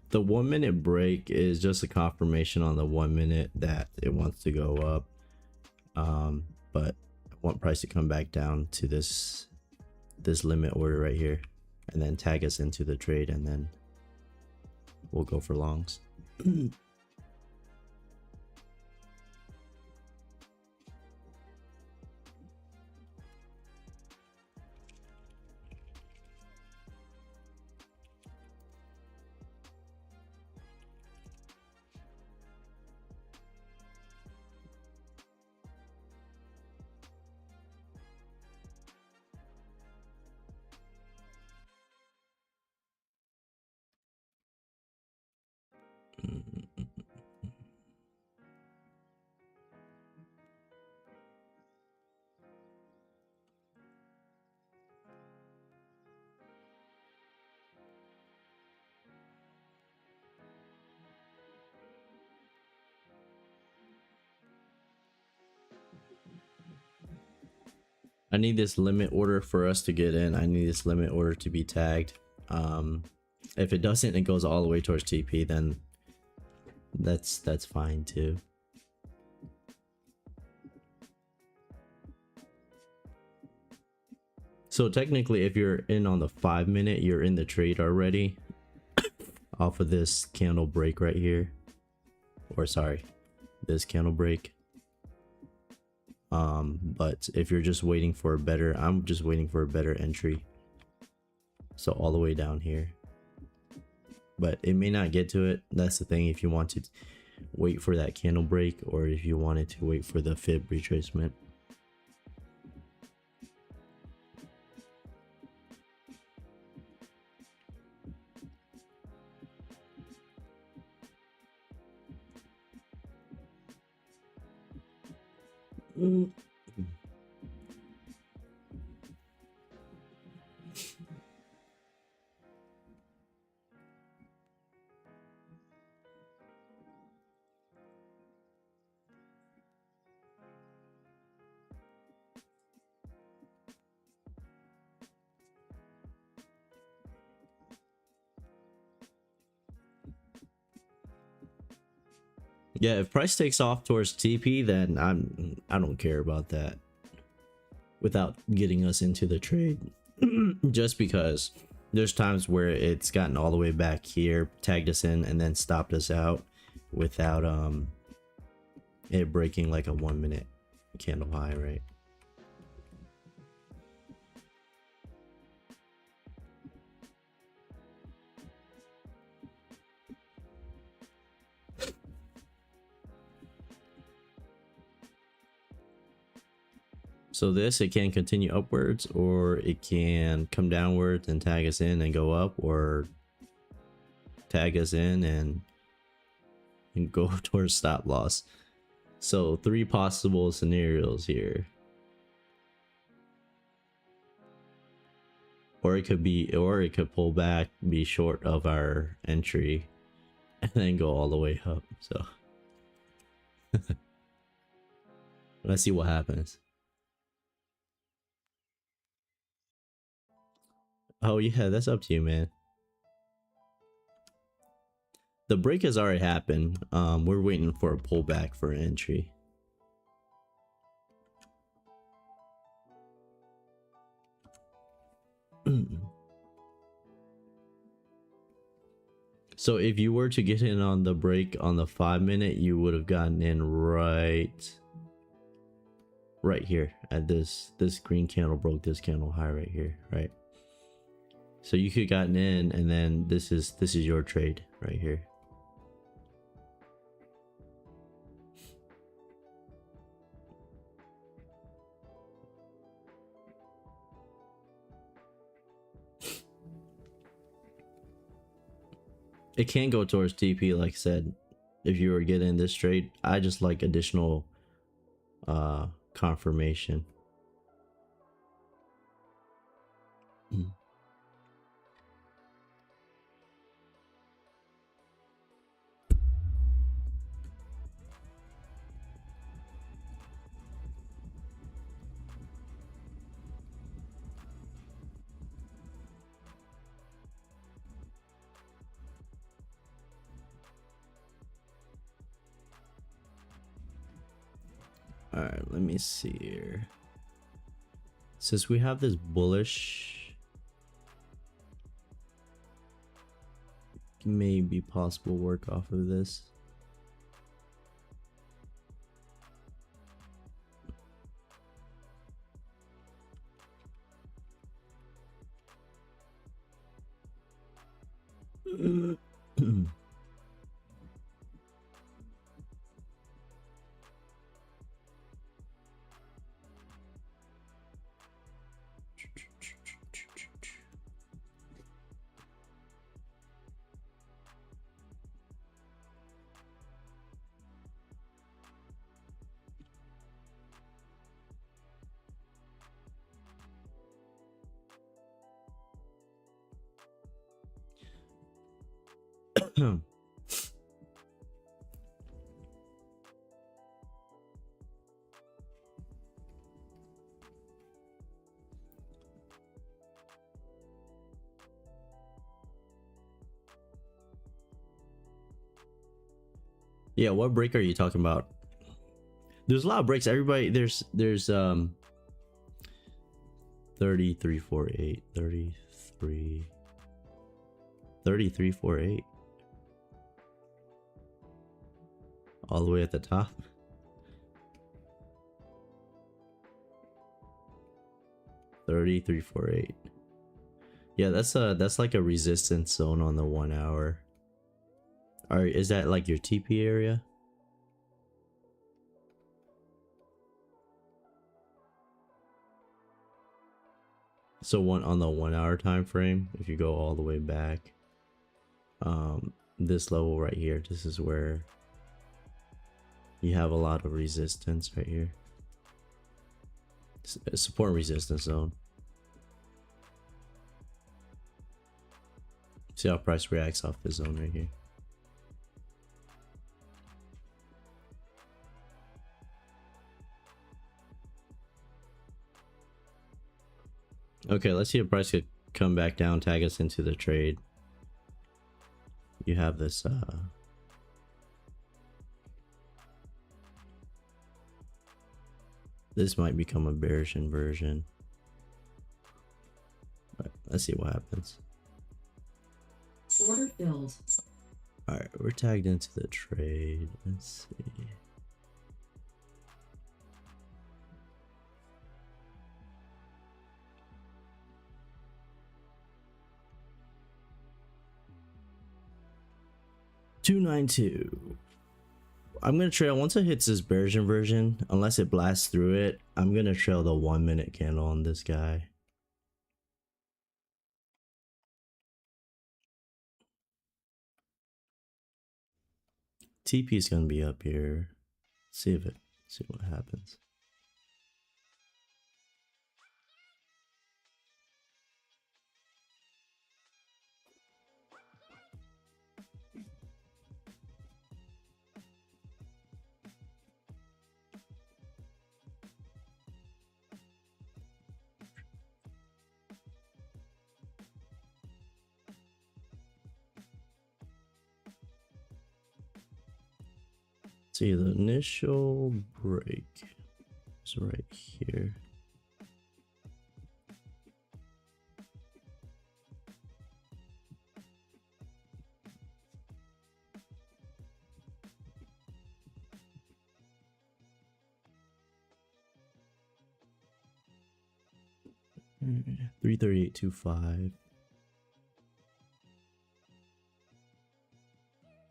The 1 minute break is just a confirmation on the 1 minute that it wants to go up. But I want price to come back down to this limit order right here, and then tag us into the trade, and then we'll go for longs. I need this limit order for us to get in. I need this limit order to be tagged. If it doesn't, it goes all the way towards TP, then that's fine too. So technically, if you're in on the 5 minute, you're in the trade already off of this candle break right here, or sorry, this candle break. But if you're just waiting for a better, I'm just waiting for a better entry, so all the way down here. But it may not get to it. That's the thing. If you want to wait for that candle break, or if you wanted to wait for the fib retracement. Yeah, if price takes off towards TP, then I don't care about that without getting us into the trade. Just because there's times where it's gotten all the way back here, tagged us in, and then stopped us out without it breaking like a 1 minute candle high, right? So this, it can continue upwards, or it can come downwards and tag us in and go up, or tag us in and go towards stop loss. So 3 possible scenarios here. Or it could pull back, be short of our entry, and then go all the way up. So let's see what happens. Oh yeah, that's up to you, man. The break has already happened. We're waiting for a pullback for entry. So if you were to get in on the break on the 5 minute, you would have gotten in right here at this green candle broke this candle high right here, right? So you could have gotten in, and then this is your trade right here. It can go towards TP, like I said. If you were getting this trade, I just like additional confirmation. All right, let me see here. Since we have this bullish, maybe possible work off of this. Yeah, what break are you talking about? There's a lot of breaks. Everybody, there's 3348, 3348. All the way at the top. $33.48. Yeah, that's like a resistance zone on the 1 hour. Alright, is that like your TP area? So on the 1 hour time frame, if you go all the way back, this level right here, this is where you have a lot of resistance right here. Support resistance zone. See how price reacts off this zone right here. Okay, let's see if price could come back down, tag us into the trade. You have this This might become a bearish inversion. But let's see what happens. Order filled. Alright, we're tagged into the trade. Let's see. $292. I'm gonna trail once it hits this bearish inversion, unless it blasts through it. I'm gonna trail the 1 minute candle on this guy. TP is gonna be up here. See what happens. See, the initial break is right here. Mm, 338.25.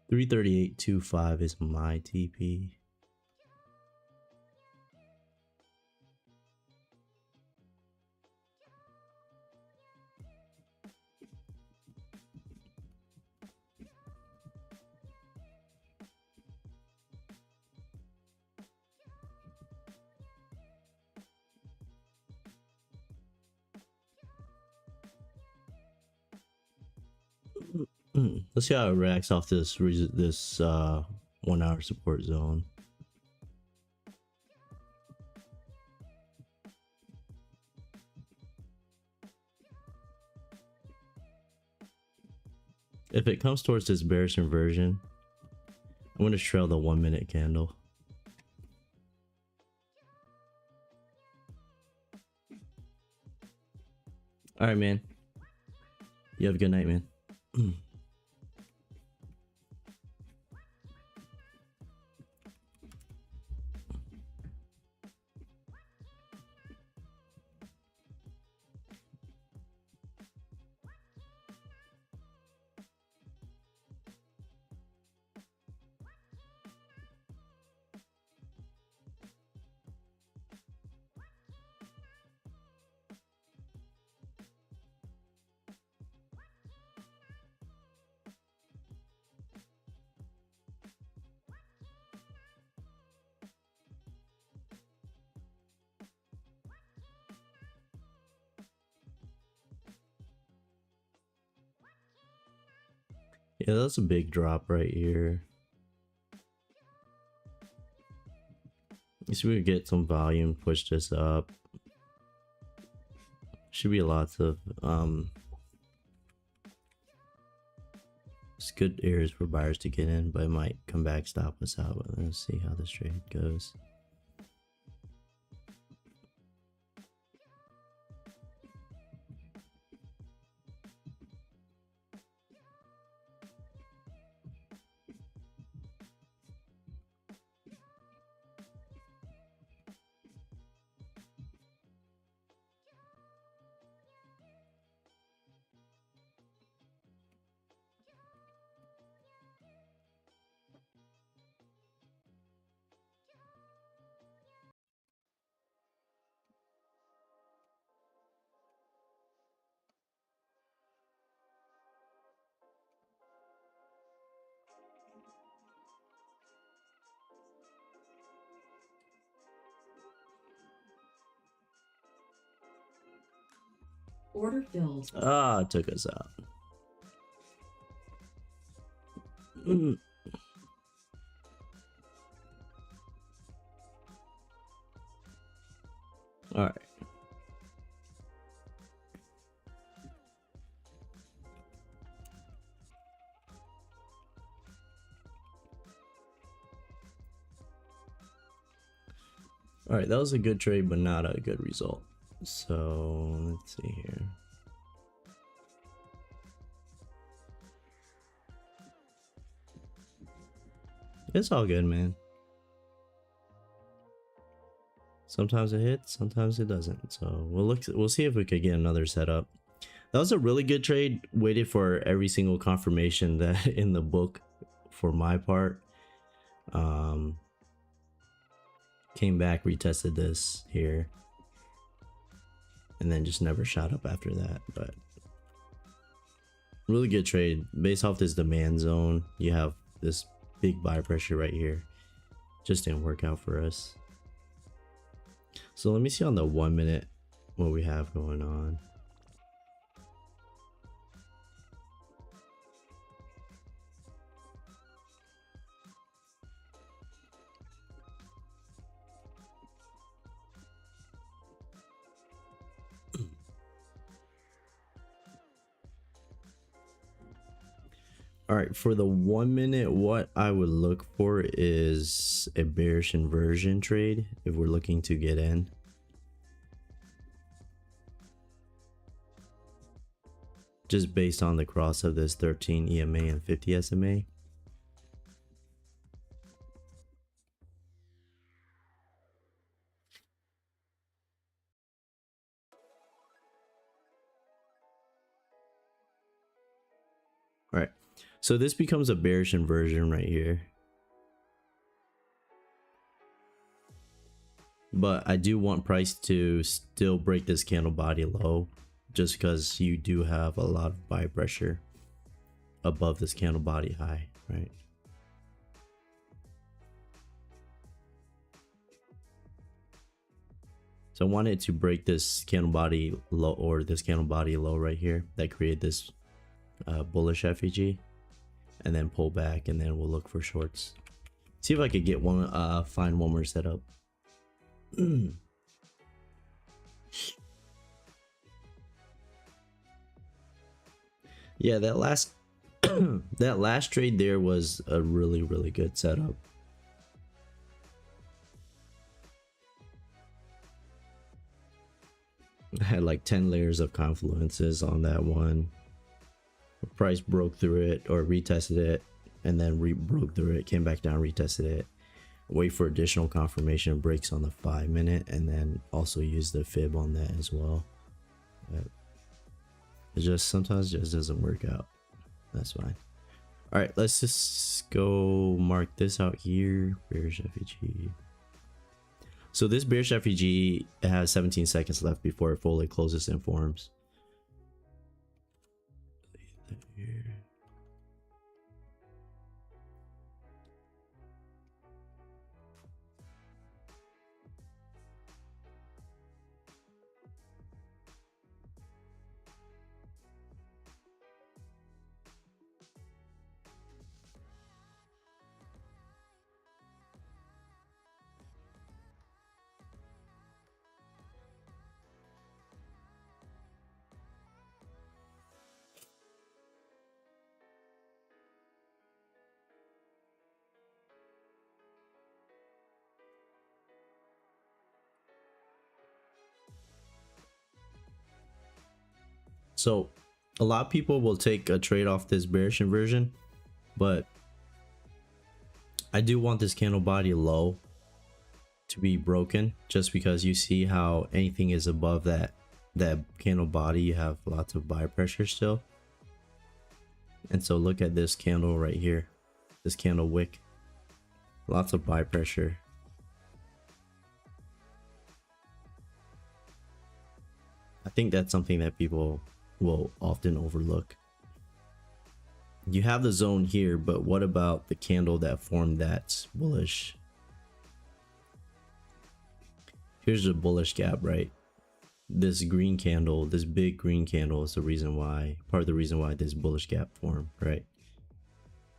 338.25 is my TP. Let's see how it reacts off this 1 hour support zone. If it comes towards this bearish inversion, I'm going to trail the 1 minute candle. All right, man. You have a good night, man. Yeah, that's a big drop right here. So we could get some volume, push this up. Should be lots of it's good areas for buyers to get in, but it might come back, stop us out. But let's see how this trade goes. Order filled. Ah, it took us out. All right. All All right, that was a good trade, but not a good result. So let's see here. It's all good, man. Sometimes it hits, sometimes it doesn't. So we'll see if we could get another setup. That was a really good trade. Waited for every single confirmation that in the book for my part. Came back, retested this here, and then just never shot up after that. But really good trade. Based off this demand zone, you have this big buy pressure right here. Just didn't work out for us. So let me see on the 1 minute what we have going on. All right, for the 1 minute, what I would look for is a bearish inversion trade if we're looking to get in. Just based on the cross of this 13 EMA and 50 SMA. All right, so this becomes a bearish inversion right here. But I do want price to still break this candle body low, just because you do have a lot of buy pressure above this candle body high, right? So I want it to break this candle body low, or this candle body low right here that created this bullish FEG, and then pull back, and then we'll look for shorts. See if I could get one, find one more setup. Yeah, that last that last trade there was a really good setup. I had like 10 layers of confluences on that one. Price broke through it or retested it, and then broke through it, came back down, retested it. Wait for additional confirmation breaks on the 5 minute, and then also use the fib on that as well. But it just sometimes just doesn't work out. That's fine. All right, let's just go mark this out here. Bearish FEG. So this bearish FEG has 17 seconds left before it fully closes and forms. Here. So a lot of people will take a trade off this bearish inversion, but I do want this candle body low to be broken, just because you see how anything is above that candle body, you have lots of buy pressure still. And so look at this candle right here, this candle wick, lots of buy pressure. I think that's something that people will often overlook. You have the zone here, but what about the candle that formed that bullish? Here's the bullish gap, right? This green candle, this big green candle is the reason why, part of the reason why this bullish gap formed, right?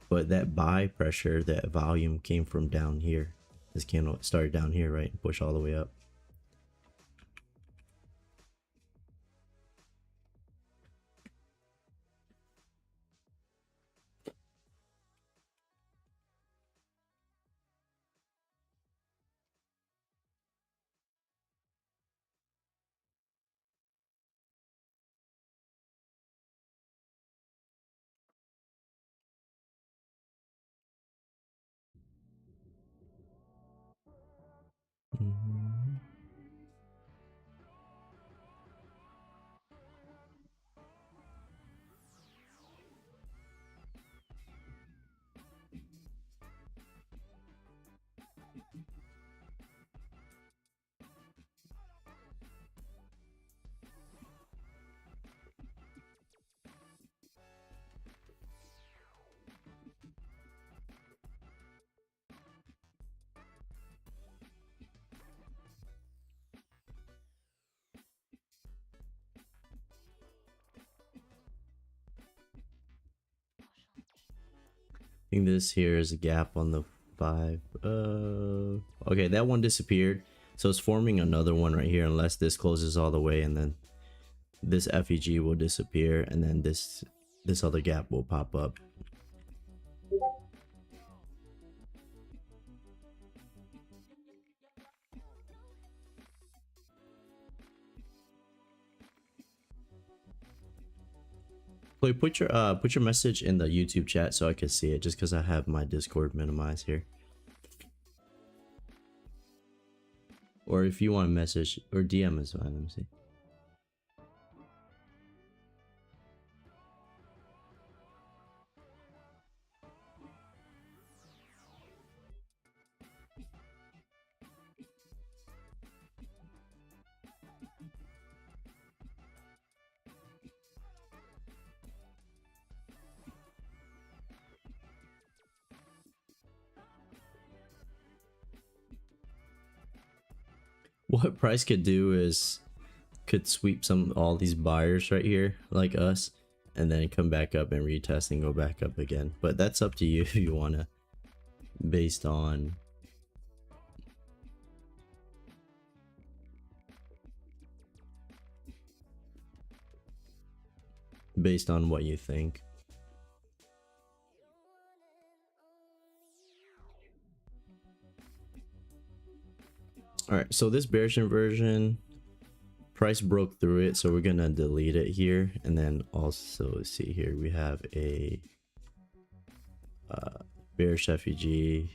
But that buy pressure, that volume came from down here. This candle started down here, right? And push all the way up. I think this here is a gap on the 5. Okay, that one disappeared. So it's forming another one right here unless this closes all the way, and then this FEG will disappear, and then this other gap will pop up. Chloe, put your message in the YouTube chat so I can see it, just because I have my Discord minimized here. Or if you want to message or DM is fine. Let me see. What Price could do is could sweep all these buyers right here like us, and then come back up and retest and go back up again. But that's up to you if you want to, based on what you think. All right, so this bearish inversion, Price broke through it, so we're gonna delete it here, and then also see here we have a bearish FEG.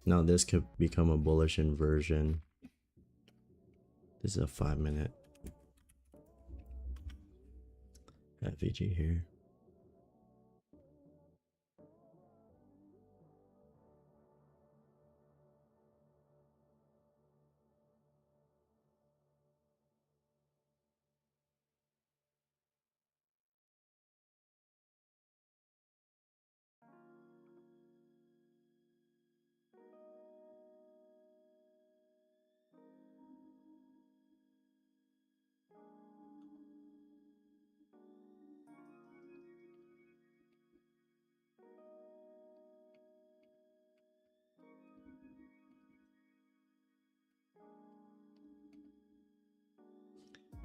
Now this could become a bullish inversion. This is a 5-minute FEG here.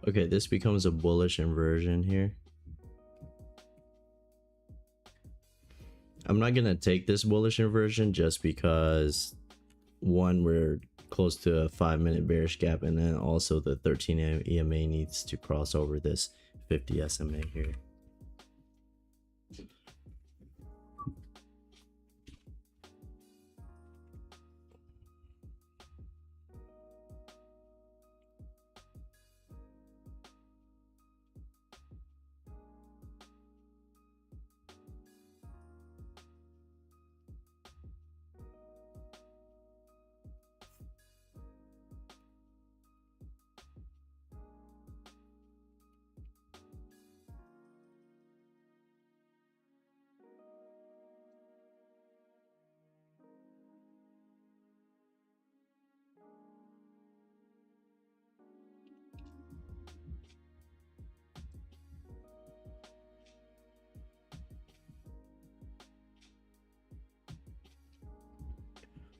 Okay, this becomes a bullish inversion here. I'm not gonna take this bullish inversion just because, one, we're close to a 5-minute bearish gap, and then also the 13 EMA needs to cross over this 50 SMA here.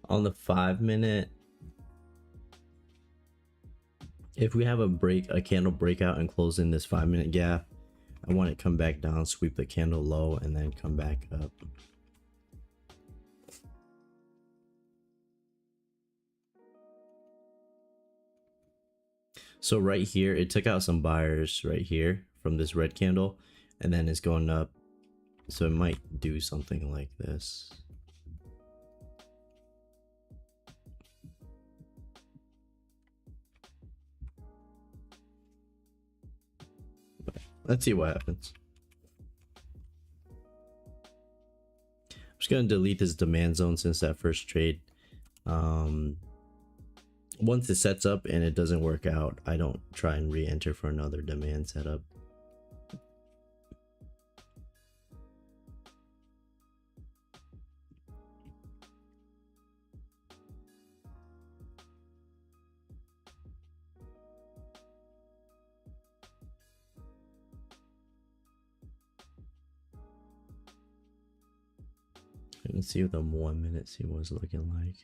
On the 5-minute, if we have a candle breakout and close in this 5-minute gap, I want it to come back down, sweep the candle low, and then come back up. So right here, it took out some buyers right here from this red candle, and then it's going up. So it might do something like this. But let's see what happens. I'm just gonna delete this demand zone since that first trade. Once it sets up and it doesn't work out, I don't try and re-enter for another demand setup. Let's see what the 1 minute see what it's looking like.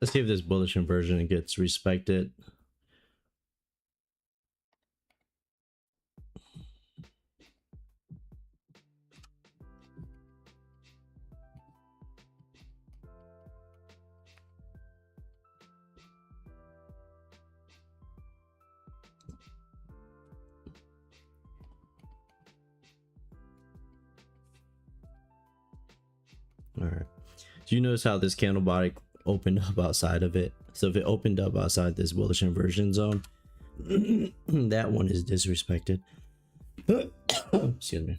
Let's see if this bullish inversion gets respected. All right. Do you notice how this candle body opened up outside of it? So if it opened up outside this bullish inversion zone, that one is disrespected. Excuse me.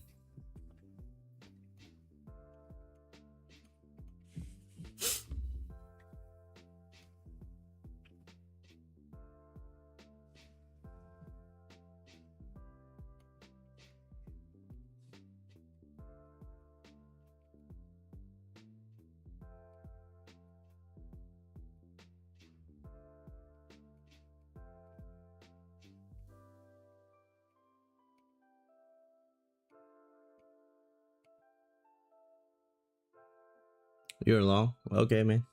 You're long? Okay, man.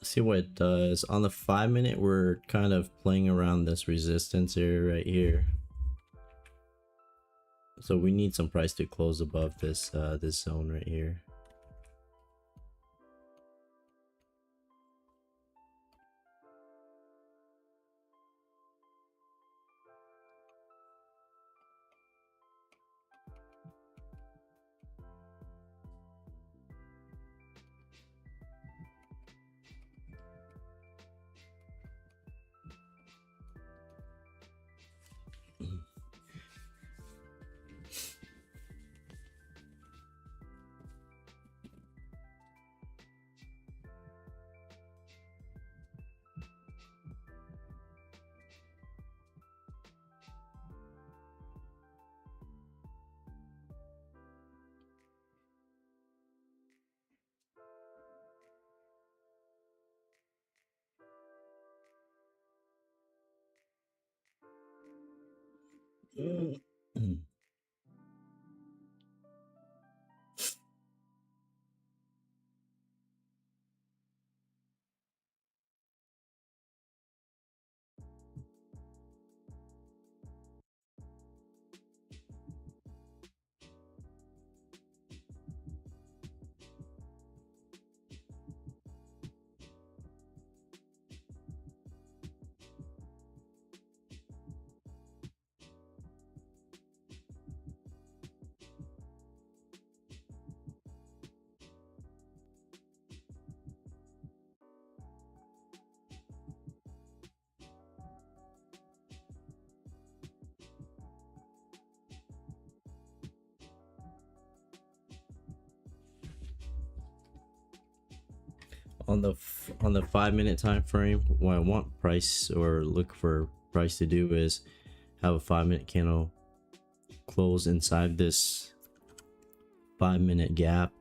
Let's see what it does. On the 5 minute, we're kind of playing around this resistance area right here. So we need some price to close above this this zone right here. on the 5 minute time frame, what I want price or look for price to do is have a 5 minute candle close inside this 5 minute gap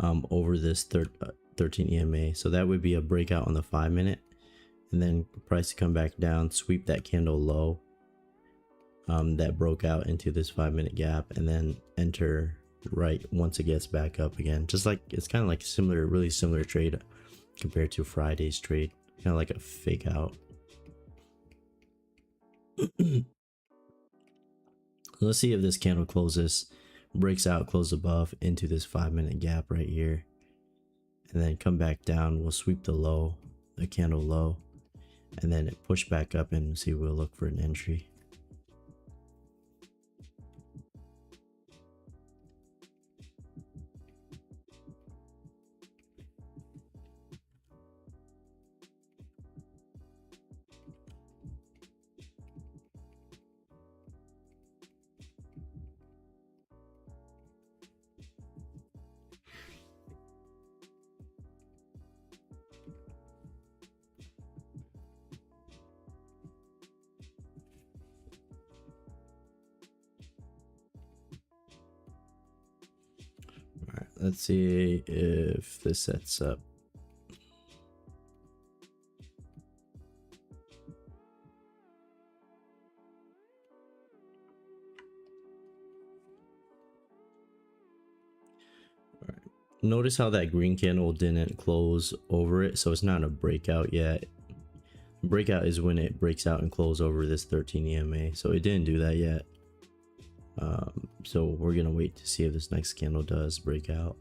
over this 13 EMA. So that would be a breakout on the 5 minute, and then price to come back down, sweep that candle low that broke out into this 5 minute gap, and then enter right once it gets back up again. Just like it's kind of like similar, really similar trade compared to Friday's trade, kind of like a fake out. Let's see if this candle closes, breaks out, close above into this 5 minute gap right here, and then come back down. We'll sweep the low, the candle low, and then it push back up and see, we'll look for an entry. Let's see if this sets up. All right. Notice how that green candle didn't close over it, so it's not a breakout yet. Breakout is when it breaks out and close over this 13 EMA, so it didn't do that yet. So we're gonna wait to see if this next candle does break out.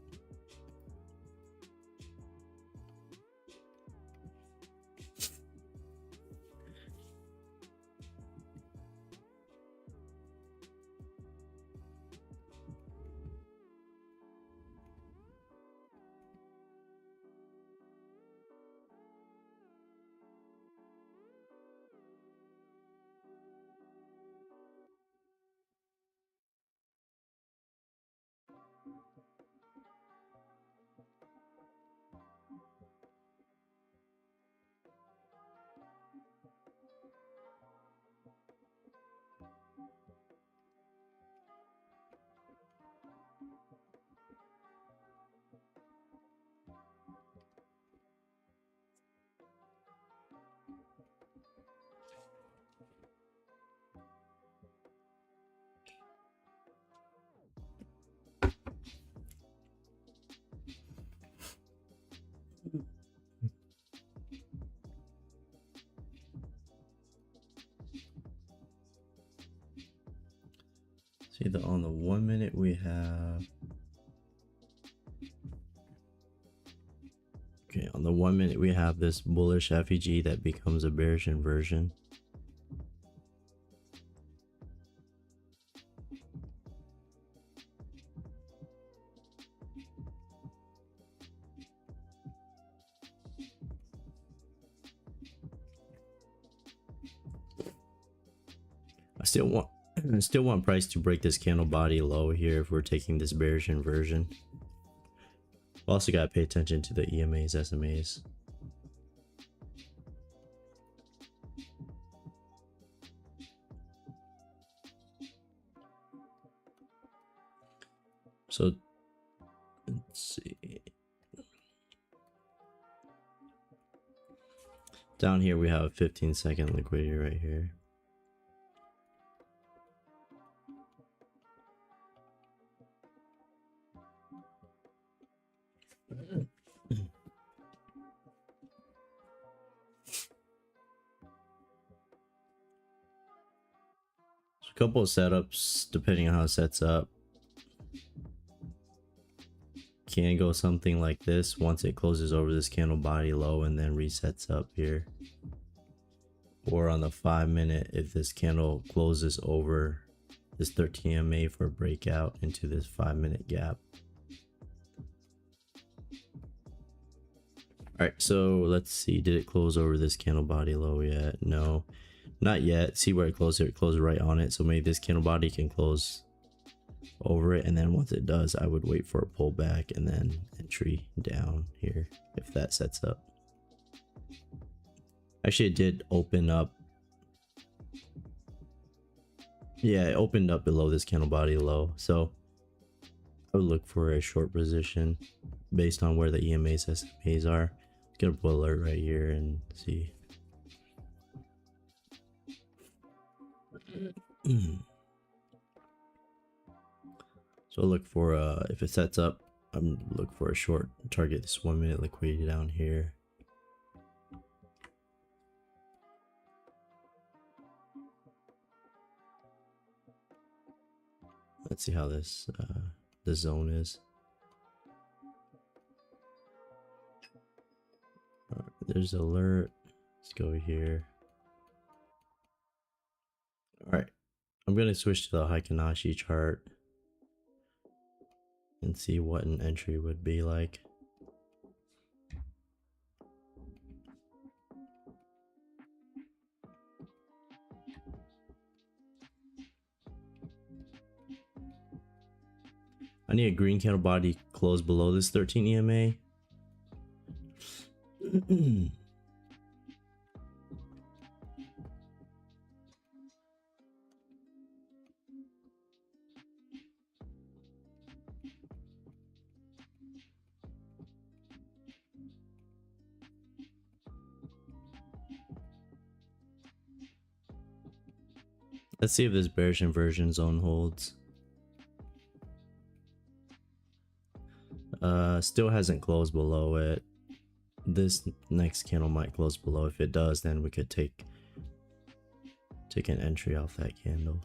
See that on the 1 minute we have. Okay, on the 1 minute we have this bullish FEG that becomes a bearish inversion. I still want price to break this candle body low here if we're taking this bearish inversion. Also gotta pay attention to the EMAs, SMAs. So let's see. Down here we have a 15-second liquidity right here. A couple of setups depending on how it sets up. Can go something like this once it closes over this candle body low and then resets up here. Or on the 5 minute, if this candle closes over this 13 EMA for a breakout into this 5 minute gap. Alright, so let's see, did it close over this candle body low yet? No, not yet. See where it closed? It closed right on it, so maybe this candle body can close over it, and then once it does, I would wait for a pullback and then entry down here if that sets up. Actually, it did open up. Yeah, it opened up below this candle body low, so I would look for a short position based on where the EMAs, SMAs are. Get a bull alert right here and see. So look for if it sets up, I'm look for a short target this 1 minute liquidity down here. Let's see how this zone is. There's alert. Let's go here. All right, I'm gonna switch to the Heikin-Ashi chart and see what an entry would be like. I need a green candle body close below this 13 EMA. Let's see if this bearish inversion zone holds. Still hasn't closed below it. This next candle might close below. If it does, then we could take an entry off that candle.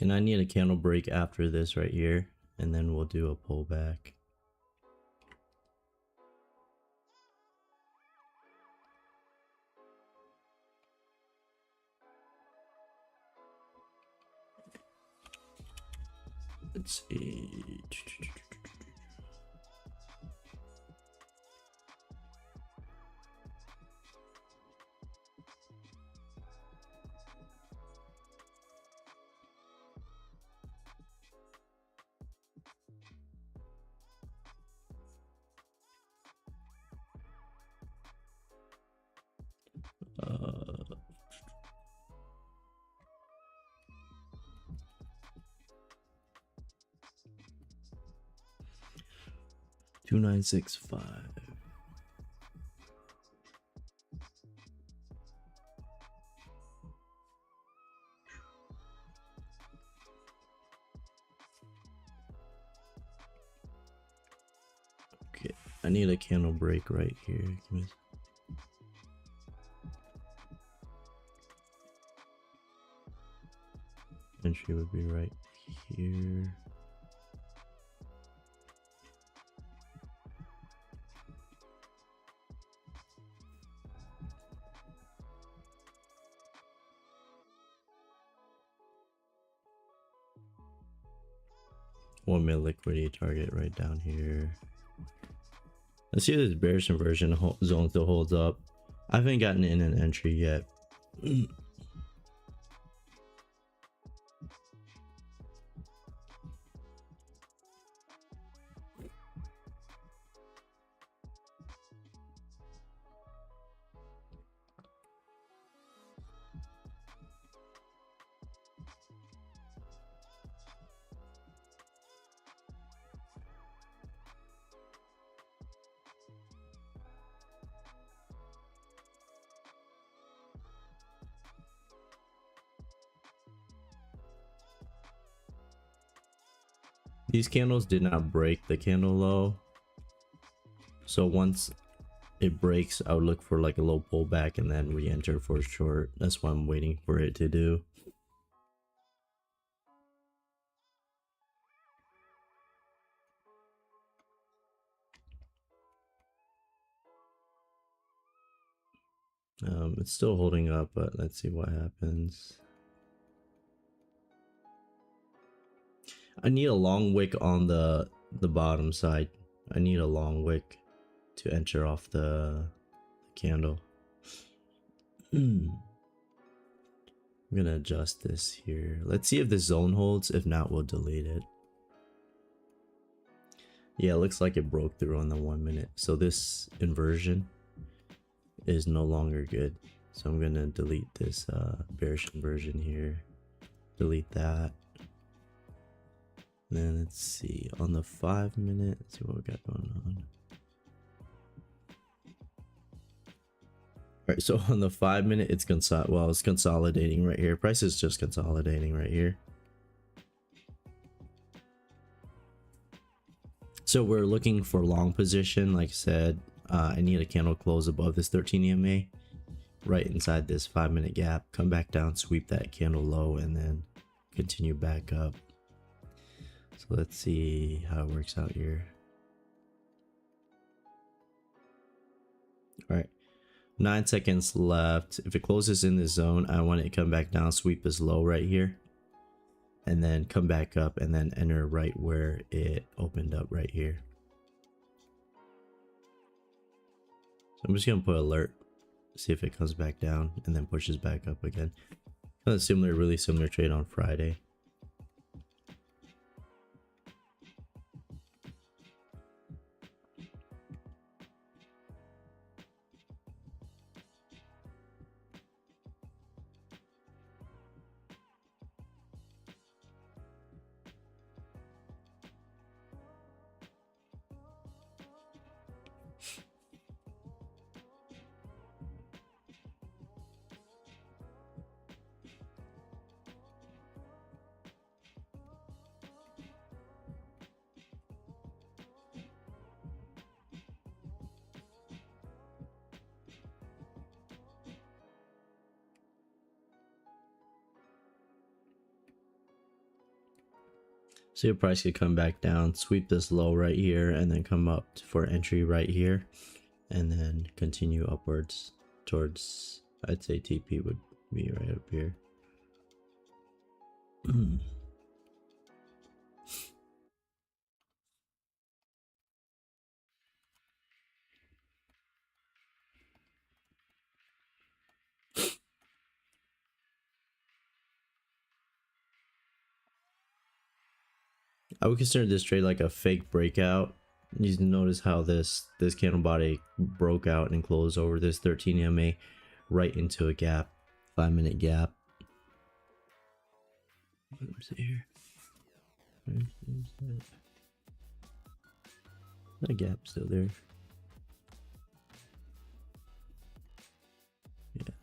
And I need a candle break after this right here, and then we'll do a pullback. Let's see. 2965. Okay, I need a candle break right here. Entry would be right here. One minute liquidity target right down here. Let's see if this bearish inversion zone still holds up. I haven't gotten in an entry yet. These candles did not break the candle low, so once it breaks, I would look for like a low pullback and then re-enter for short. That's what I'm waiting for it to do. It's still holding up, but let's see what happens. I need a long wick on the bottom side. I need a long wick to enter off the candle. I'm gonna adjust this here. Let's see if the zone holds. If not, we'll delete it. Yeah, it looks like it broke through on the 1 minute. So this inversion is no longer good. So I'm gonna delete this bearish inversion here. Delete that. And then let's see on the 5 minute. Let's see what we got going on. All right, so on the 5 minute, it's consolidating right here. Price is just consolidating right here. So we're looking for long position. Like I said, I need a candle close above this 13 EMA, right inside this 5 minute gap. Come back down, sweep that candle low, and then continue back up. So let's see how it works out here. All right. 9 seconds left. If it closes in this zone, I want it to come back down, sweep this low right here, and then come back up and then enter right where it opened up right here. So I'm just gonna put alert, see if it comes back down and then pushes back up again. Kind of similar, really similar trade on Friday. See if price could come back down, sweep this low right here, and then come up for entry right here, and then continue upwards towards, I'd say TP would be right up here. I would consider this trade like a fake breakout. You notice how this candle body broke out and closed over this 13 EMA right into a gap, 5 minute gap. Where's it here? Where's that gap still there? Yeah.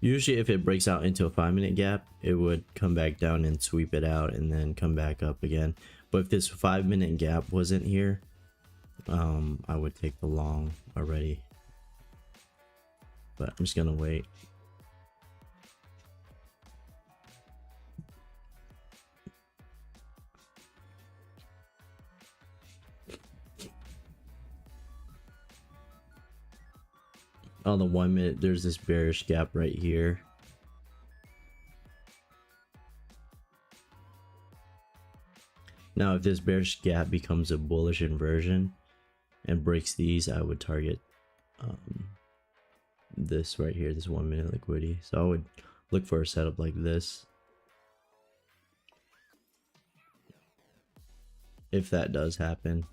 Usually if it breaks out into a 5 minute gap, it would come back down and sweep it out and then come back up again. But if this 5 minute gap wasn't here, I would take the long already. But I'm just gonna wait. On the 1 minute, there's this bearish gap right here. Now if this bearish gap becomes a bullish inversion and breaks these, I would target this right here, this 1 minute liquidity. So I would look for a setup like this. If that does happen.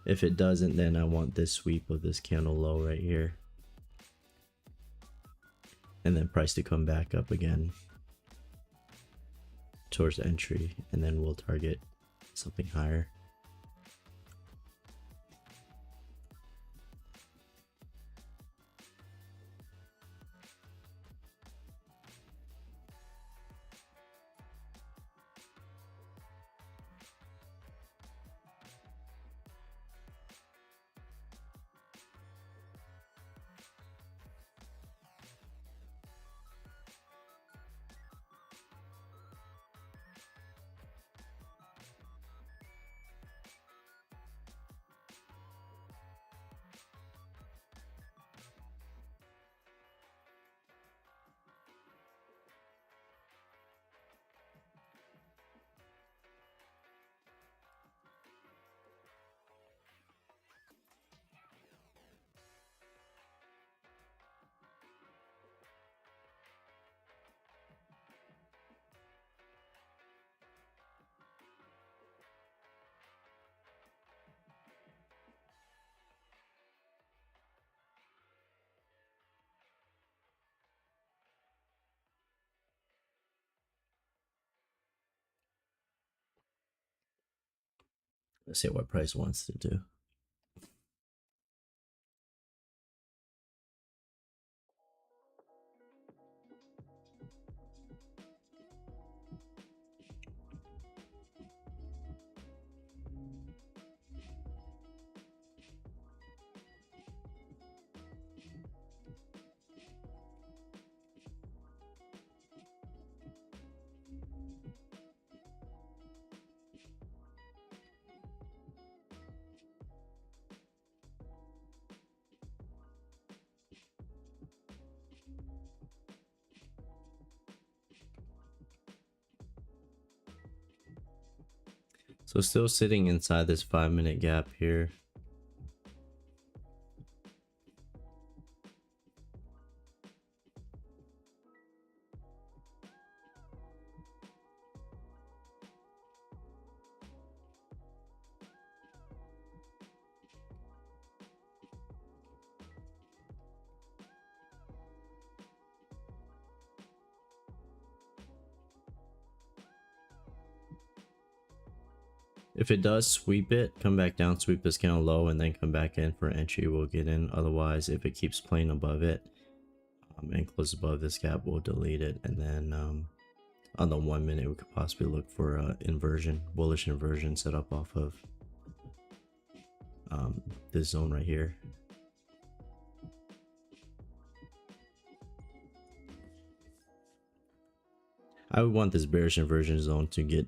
If it doesn't, then I want this sweep of this candle low right here, and then price to come back up again towards entry, and then we'll target something higher. Let's see what price wants to do. So still sitting inside this 5-minute gap here. If it does sweep it, come back down, sweep this candle low, and then come back in for entry, we'll get in. Otherwise, if it keeps playing above it and close above this gap, we'll delete it. And then on the 1 minute, we could possibly look for inversion, bullish inversion set up off of this zone right here. I would want this bearish inversion zone to get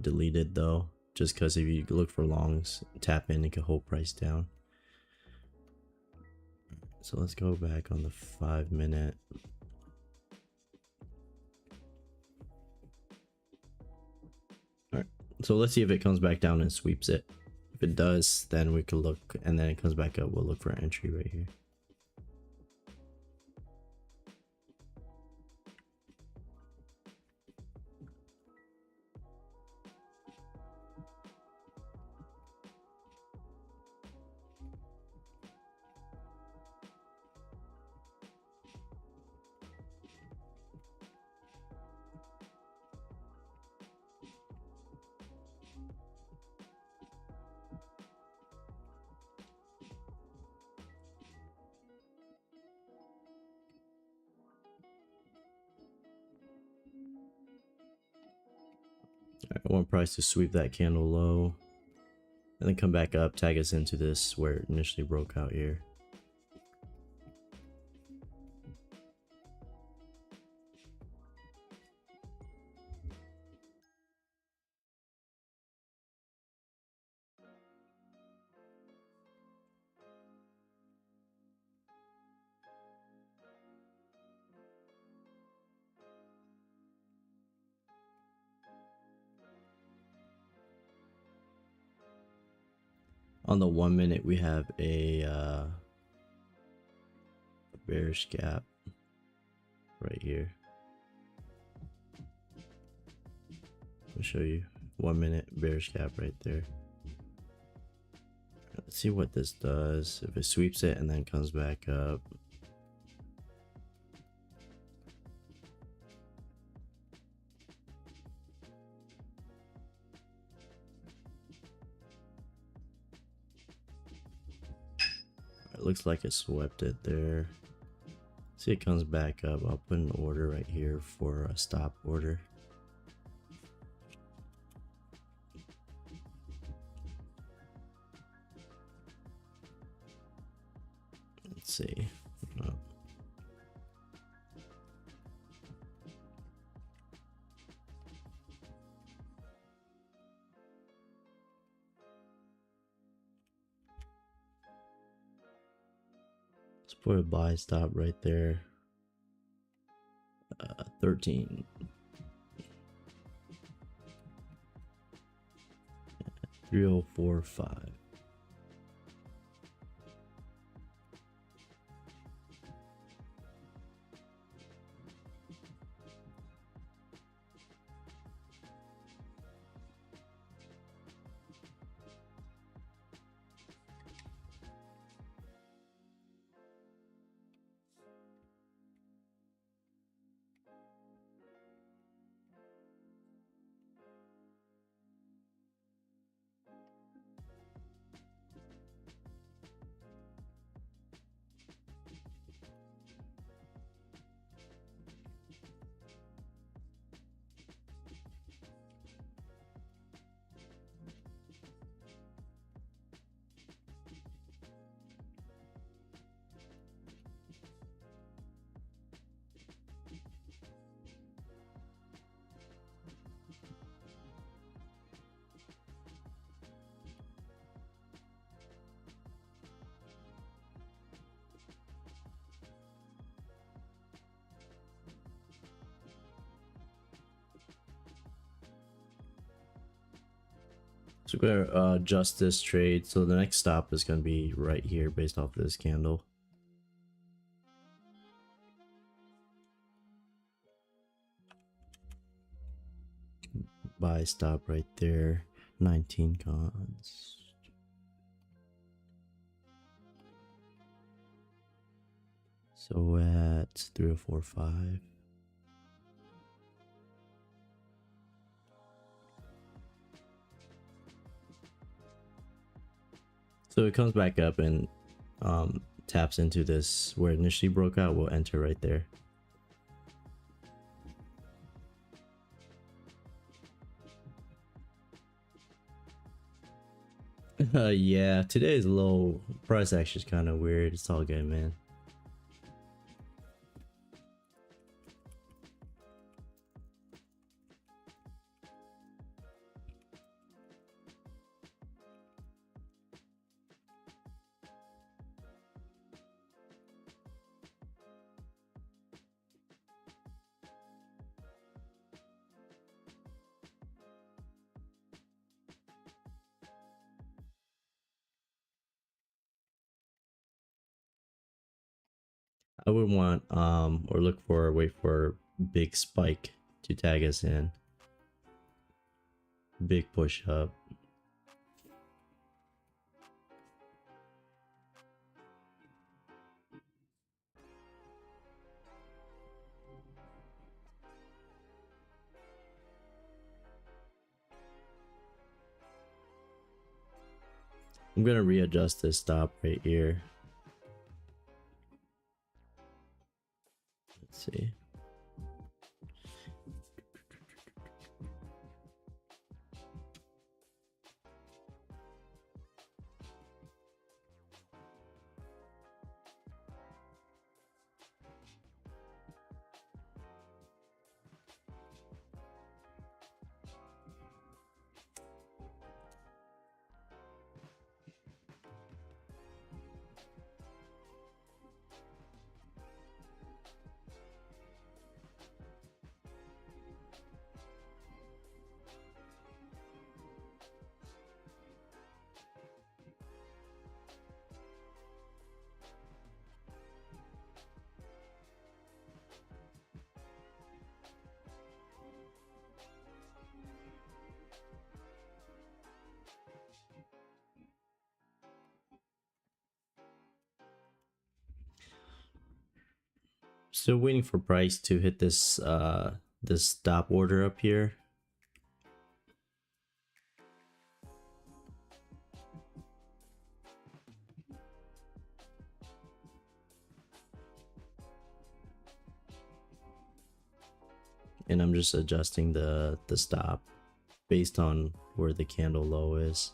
deleted though, just because if you look for longs, tap in, it could hold price down. So let's go back on the 5 minute. All right, so let's see if it comes back down and sweeps it. If it does, then we could look, and then it comes back up, we'll look for entry right here. I want price to sweep that candle low and then come back up, tag us into this where it initially broke out here. On the 1 minute, we have a bearish gap right here. I'll show you 1 minute bearish gap right there. Let's see what this does. If it sweeps it and then comes back up. It looks like it swept it there. See, it comes back up. I'll put an order right here for a stop order. Let's see. Let's put a buy stop right there. 13. 3045. So we're gonna adjust this trade. So the next stop is gonna be right here based off this candle. Buy stop right there. 19 cons. So at 3045. So it comes back up and taps into this where it initially broke out. We'll enter right there. Yeah, today's low price action is kind of weird. It's all good, man. I would want or look for wait for big spike to tag us in. Big push up. I'm gonna readjust this stop right here. Let's see. Still waiting for price to hit this this stop order up here. And I'm just adjusting the stop based on where the candle low is.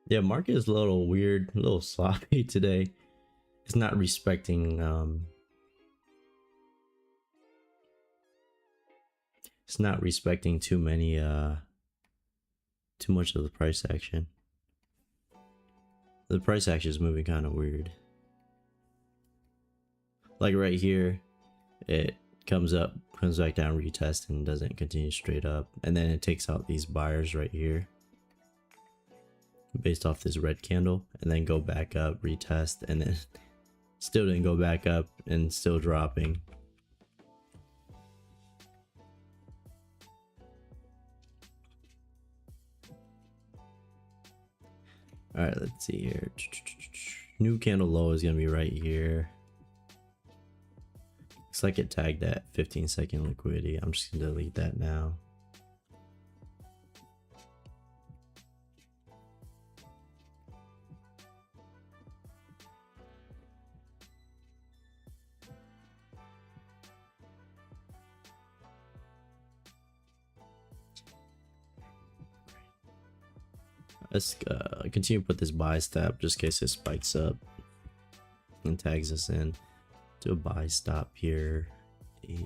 Yeah, market is a little weird, a little sloppy today. It's not respecting it's not respecting too many too much of the price action. The price action is moving kind of weird. Like right here, it comes up, comes back down, retest, and doesn't continue straight up. And then it takes out these buyers right here based off this red candle, and then go back up, retest, and then still didn't go back up and still dropping. All right, let's see here. New candle low is gonna be right here. Looks like it tagged at 15-second liquidity. I'm just gonna delete that now. Let's continue to put this buy stop just in case it spikes up and tags us in. Do a buy stop here. 8.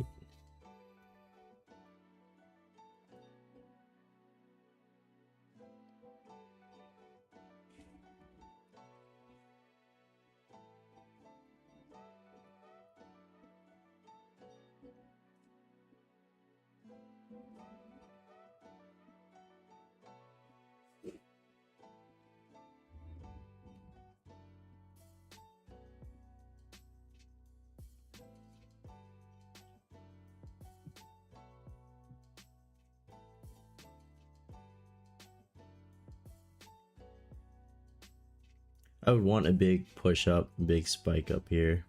I would want a big push up, big spike up here.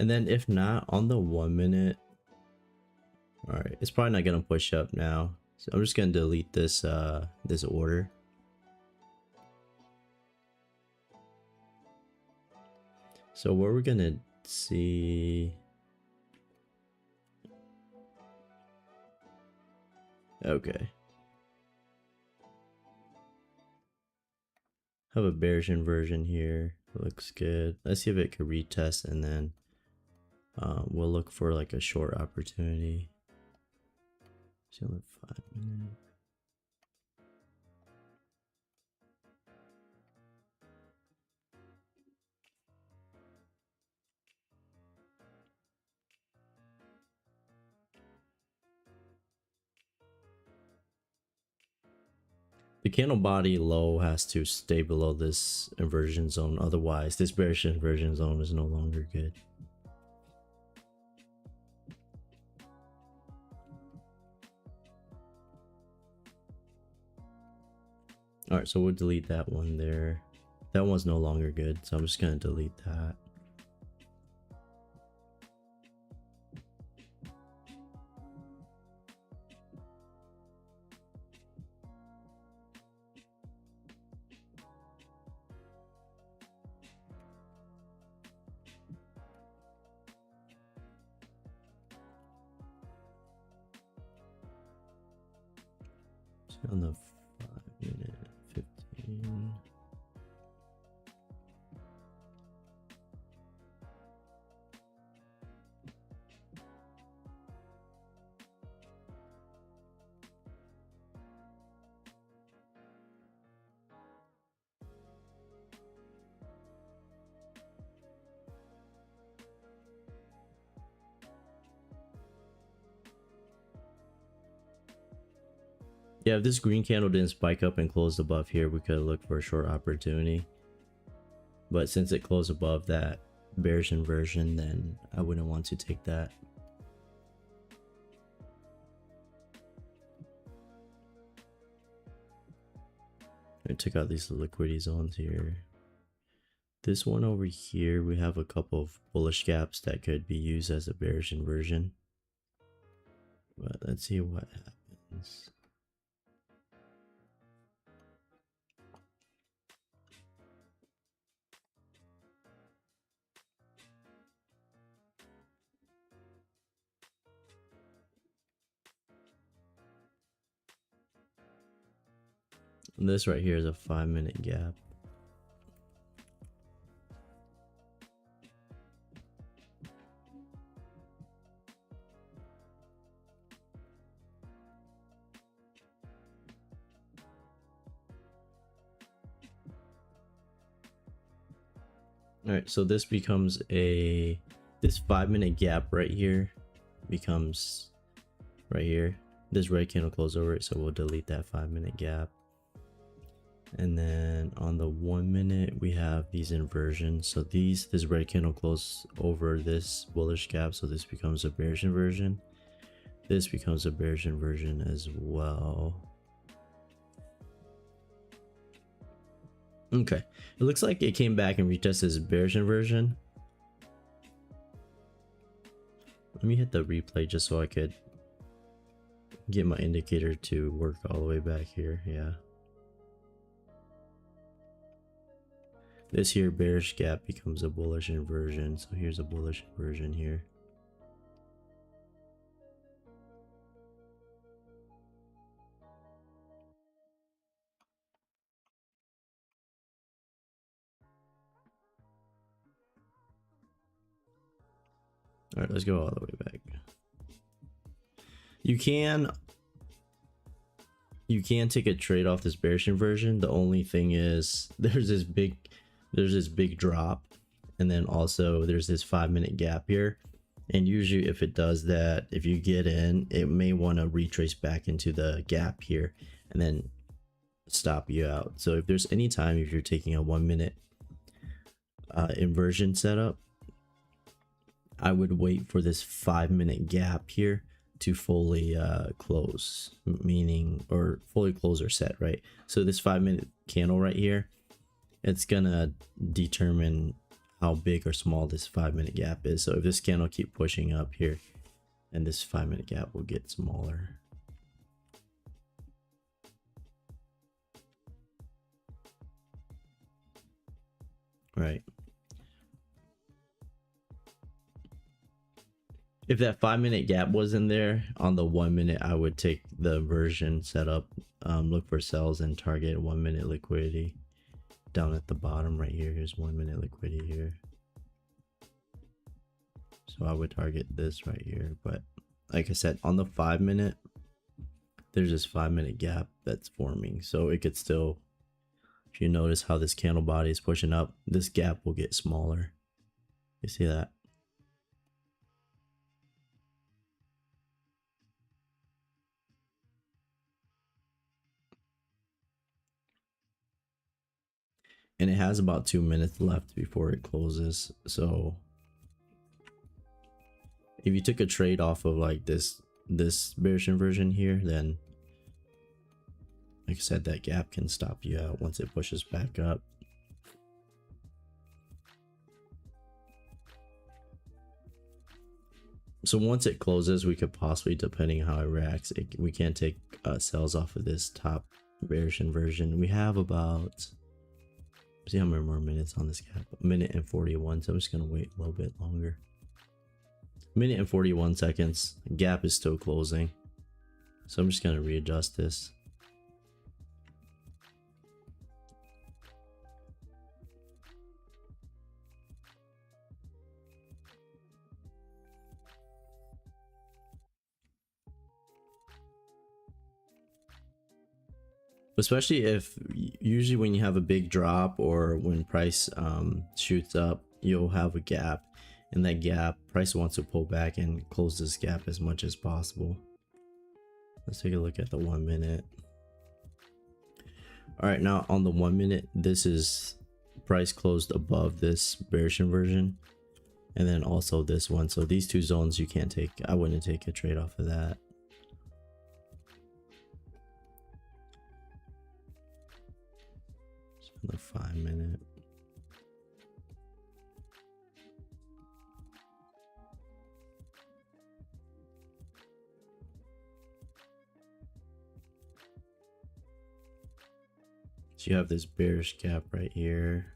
And then if not, on the 1 minute, all right, it's probably not gonna push up now. So I'm just gonna delete this this order. So what we're gonna see. Okay. Have a bearish inversion here. Looks good. Let's see if it can retest, and then we'll look for like a short opportunity. See on the 5 minute. The candle body low has to stay below this inversion zone, otherwise this bearish inversion zone is no longer good. All right, so we'll delete that one there. That one's no longer good, so I'm just gonna delete that. On the 5 minute, 15. Yeah, if this green candle didn't spike up and close above here, we could look for a short opportunity. But since it closed above that bearish inversion, then I wouldn't want to take that. I took out these liquidity zones here. This one over here, we have a couple of bullish gaps that could be used as a bearish inversion. But let's see what happens. And this right here is a 5 minute gap. All right, so this becomes a this 5-minute gap right here becomes right here. This red candle closed over it, so we'll delete that 5-minute gap. And then on the 1 minute, we have these inversions. So this red candle closed over this bullish gap, so this becomes a bearish inversion. This becomes a bearish inversion as well. Okay, it looks like it came back and retested this bearish inversion. Let me hit the replay just so I could get my indicator to work all the way back here. Yeah. This here bearish gap becomes a bullish inversion. So here's a bullish inversion here. All right, let's go all the way back. You can take a trade off this bearish inversion. The only thing is there's this big drop, and then also there's this 5-minute gap here. And usually if it does that, if you get in, it may want to retrace back into the gap here and then stop you out. So if there's any time, if you're taking a 1 minute inversion setup, I would wait for this 5-minute gap here to fully close, meaning, or fully close or set, right? So this 5-minute candle right here, it's gonna determine how big or small this 5-minute gap is. So if this candle keep pushing up here, and this 5-minute gap will get smaller. Right. If that 5-minute gap wasn't there on the 1 minute, I would take the inversion setup, look for sells and target 1 minute liquidity down at the bottom right here. Here's 1 minute liquidity here. So I would target this right here. But like I said, on the 5 minute, there's this 5-minute gap that's forming. So it could still, if you notice how this candle body is pushing up, this gap will get smaller. You see that? And it has about 2 minutes left before it closes. So if you took a trade off of like this bearish inversion here, then like I said, that gap can stop you out once it pushes back up. So once it closes, we could possibly, depending on how it reacts, we can take sells off of this top bearish inversion. We have about, see how many more minutes on this gap, 1:41. So I'm just gonna wait a little bit longer. 1:41 seconds. Gap is still closing, so I'm just gonna readjust this. Especially if, usually when you have a big drop or when price shoots up, you'll have a gap. In that gap, price wants to pull back and close this gap as much as possible. Let's take a look at the 1 minute. All right, now on the 1 minute, this is price closed above this bearish inversion, and then also this one. So these two zones you can't take. I wouldn't take a trade off of that. The 5 minute. So you have this bearish gap right here.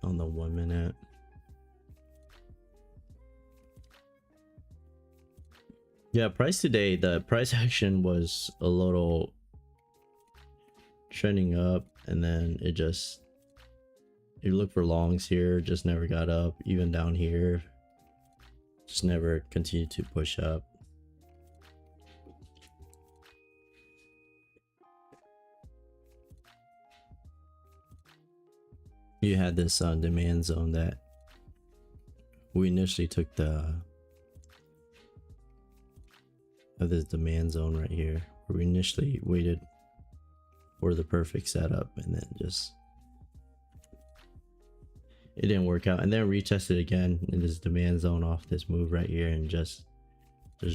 On the 1 minute. Yeah, price today, the price action was a little trending up, and then it just, you look for longs here, just never got up. Even down here, just never continued to push up. you had this demand zone that we initially took this demand zone right here, where we initially waited for the perfect setup and then just it didn't work out, and then retested again in this demand zone off this move right here and just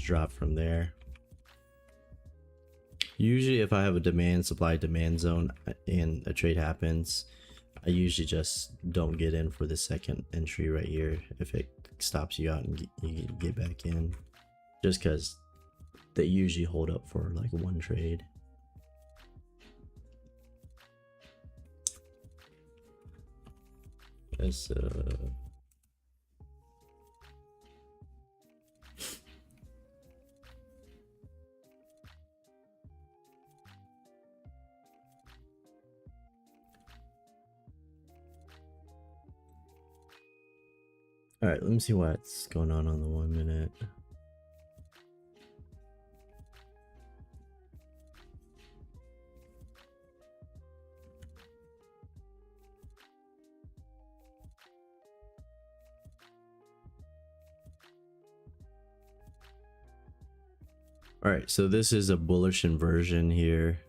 drop from there. Usually if I have a demand zone and a trade happens, I usually just don't get in for the second entry right here if it stops you out and you get back in, just because they usually hold up for like one trade. Let's all right, let me see what's going on the 1 minute. All right, so this is a bullish inversion here.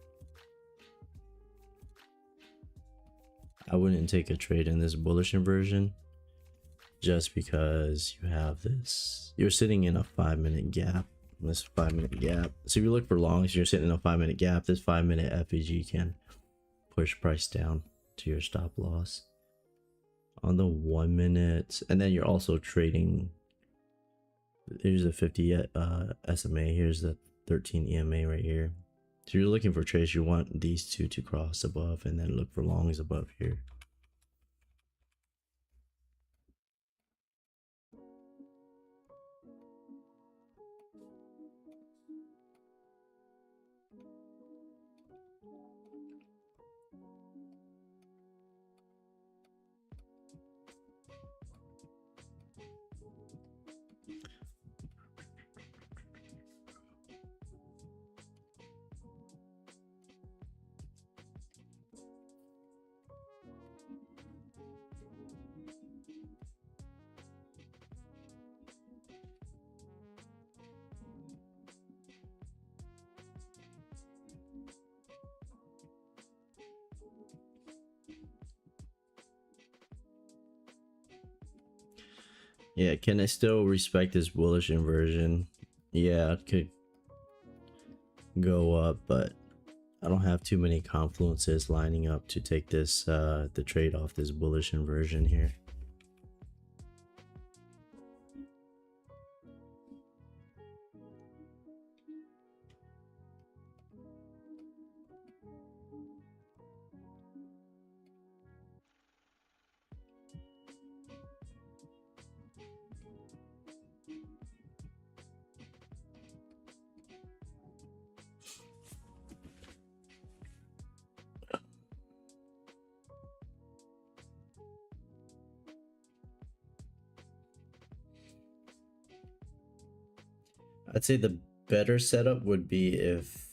I wouldn't take a trade in this bullish inversion just because you have this, you're sitting in a 5-minute gap, this 5-minute gap. So if you look for longs, you're sitting in a 5-minute gap. This 5-minute FEG can push price down to your stop loss on the 1 minute. And then you're also trading, here's the 50 SMA, here's the 13 EMA right here. So you're looking for trades, you want these two to cross above and then look for longs above here. Yeah, can I still respect this bullish inversion? Yeah, it could go up, but I don't have too many confluences lining up to take this the trade off this bullish inversion here. I'd say the better setup would be if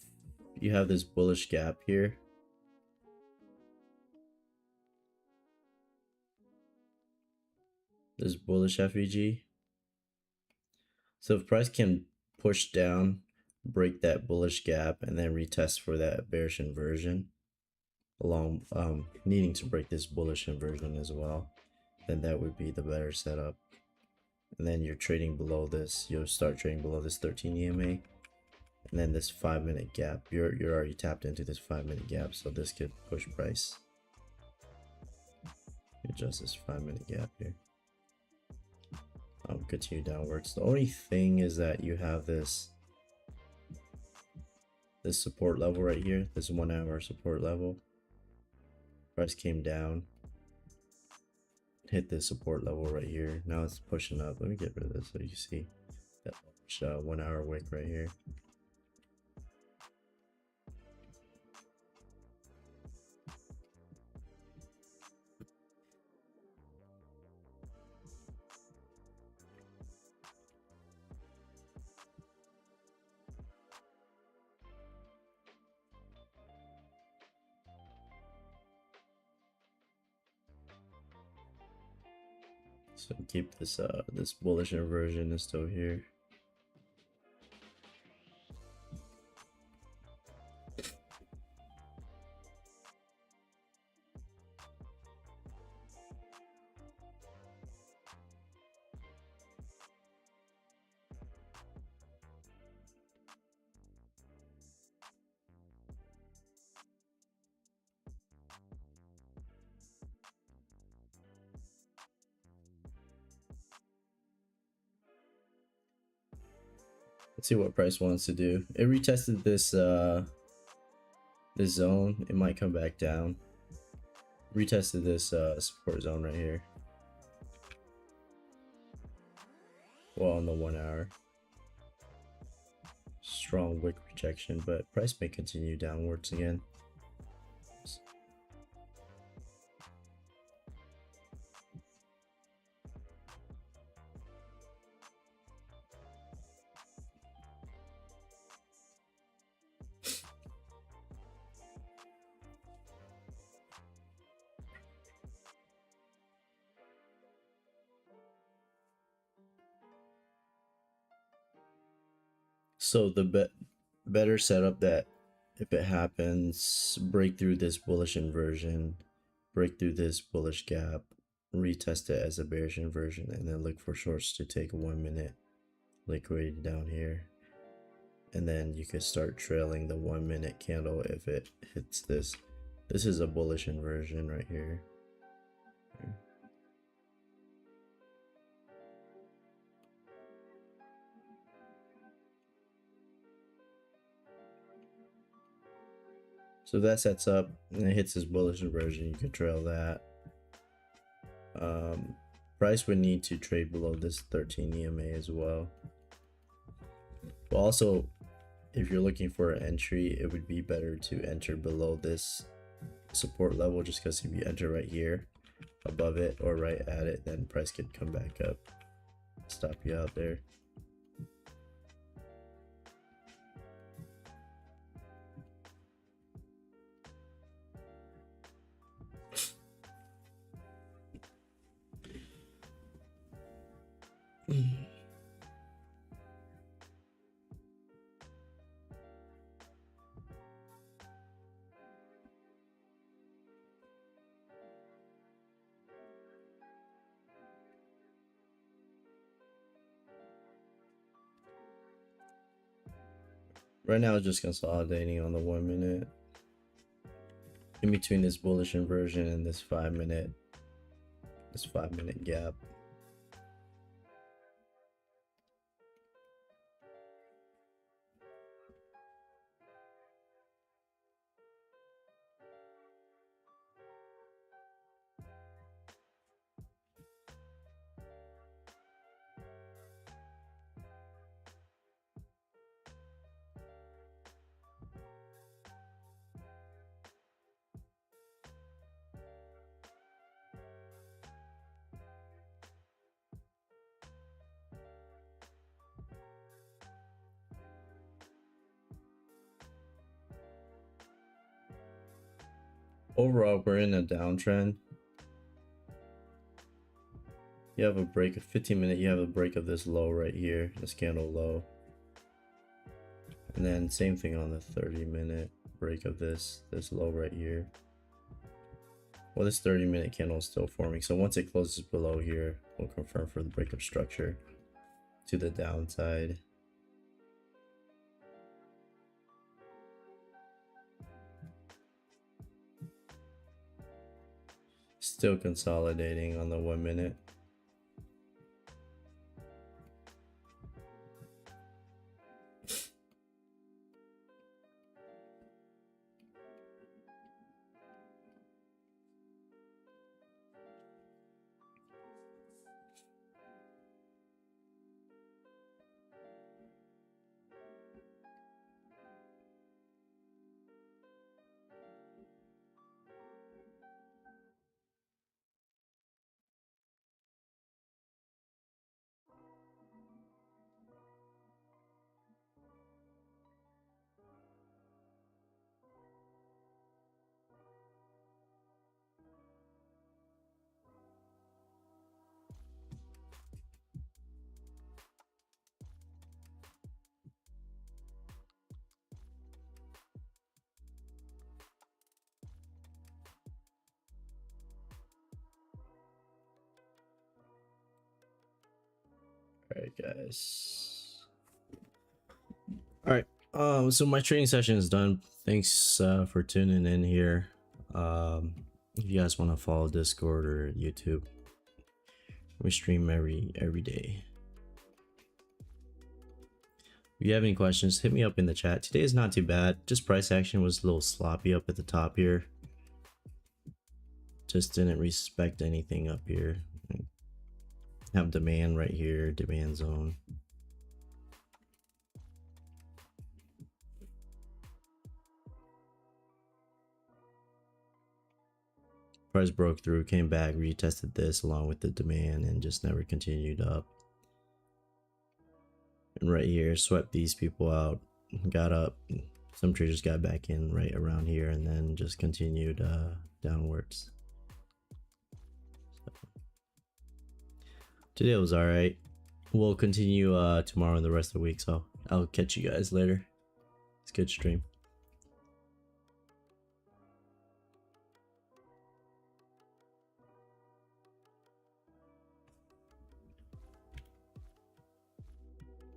you have this bullish gap here. This bullish FEG. So if price can push down, break that bullish gap, and then retest for that bearish inversion, along needing to break this bullish inversion as well, then that would be the better setup. And then you're trading below this, you'll start trading below this 13 EMA, and then this 5-minute gap, you're already tapped into this 5-minute gap, so this could push price. Adjust this 5-minute gap here. Continue downwards. The only thing is that you have this support level right here, this 1 hour support level. Price came down, hit this support level right here. Now it's pushing up. Let me get rid of this so you see that 1 hour wick right here. So keep this this bullish inversion is still here. Let's see what price wants to do. It retested this this zone. It might come back down. Retested this support zone right here. Well, on the 1 hour. Strong wick rejection, but price may continue downwards again. So the better setup that if it happens, break through this bullish inversion, break through this bullish gap, retest it as a bearish inversion, and then look for shorts to take a 1 minute liquidity down here. And then you could start trailing the 1 minute candle if it hits this. This is a bullish inversion right here. So that sets up and it hits this bullish inversion. You can trail that. Price would need to trade below this 13 EMA as well. But also, if you're looking for an entry, it would be better to enter below this support level, just because if you enter right here above it or right at it, then price could come back up, stop you out there. Right now, it's just consolidating on the 1 minute. In between this bullish inversion and this 5 minute gap. Overall, we're in a downtrend. You have a break of 15 minute, you have a break of this low right here, this candle low. And then same thing on the 30-minute break of this low right here. Well, this 30-minute candle is still forming. So once it closes below here, we'll confirm for the breakup structure to the downside. Still consolidating on the 1 minute. Alright, guys. Alright. So my training session is done. Thanks for tuning in here. If you guys want to follow Discord or YouTube, we stream every day. If you have any questions, hit me up in the chat. Today is not too bad. Just price action was a little sloppy up at the top here. Just didn't respect anything up here. Have demand right here, demand zone. Price broke through, came back, retested this along with the demand, and just never continued up. And right here, swept these people out, got up. Some traders got back in right around here, and then just continued downwards. So, today was alright. We'll continue tomorrow and the rest of the week, so I'll catch you guys later. It's a good stream.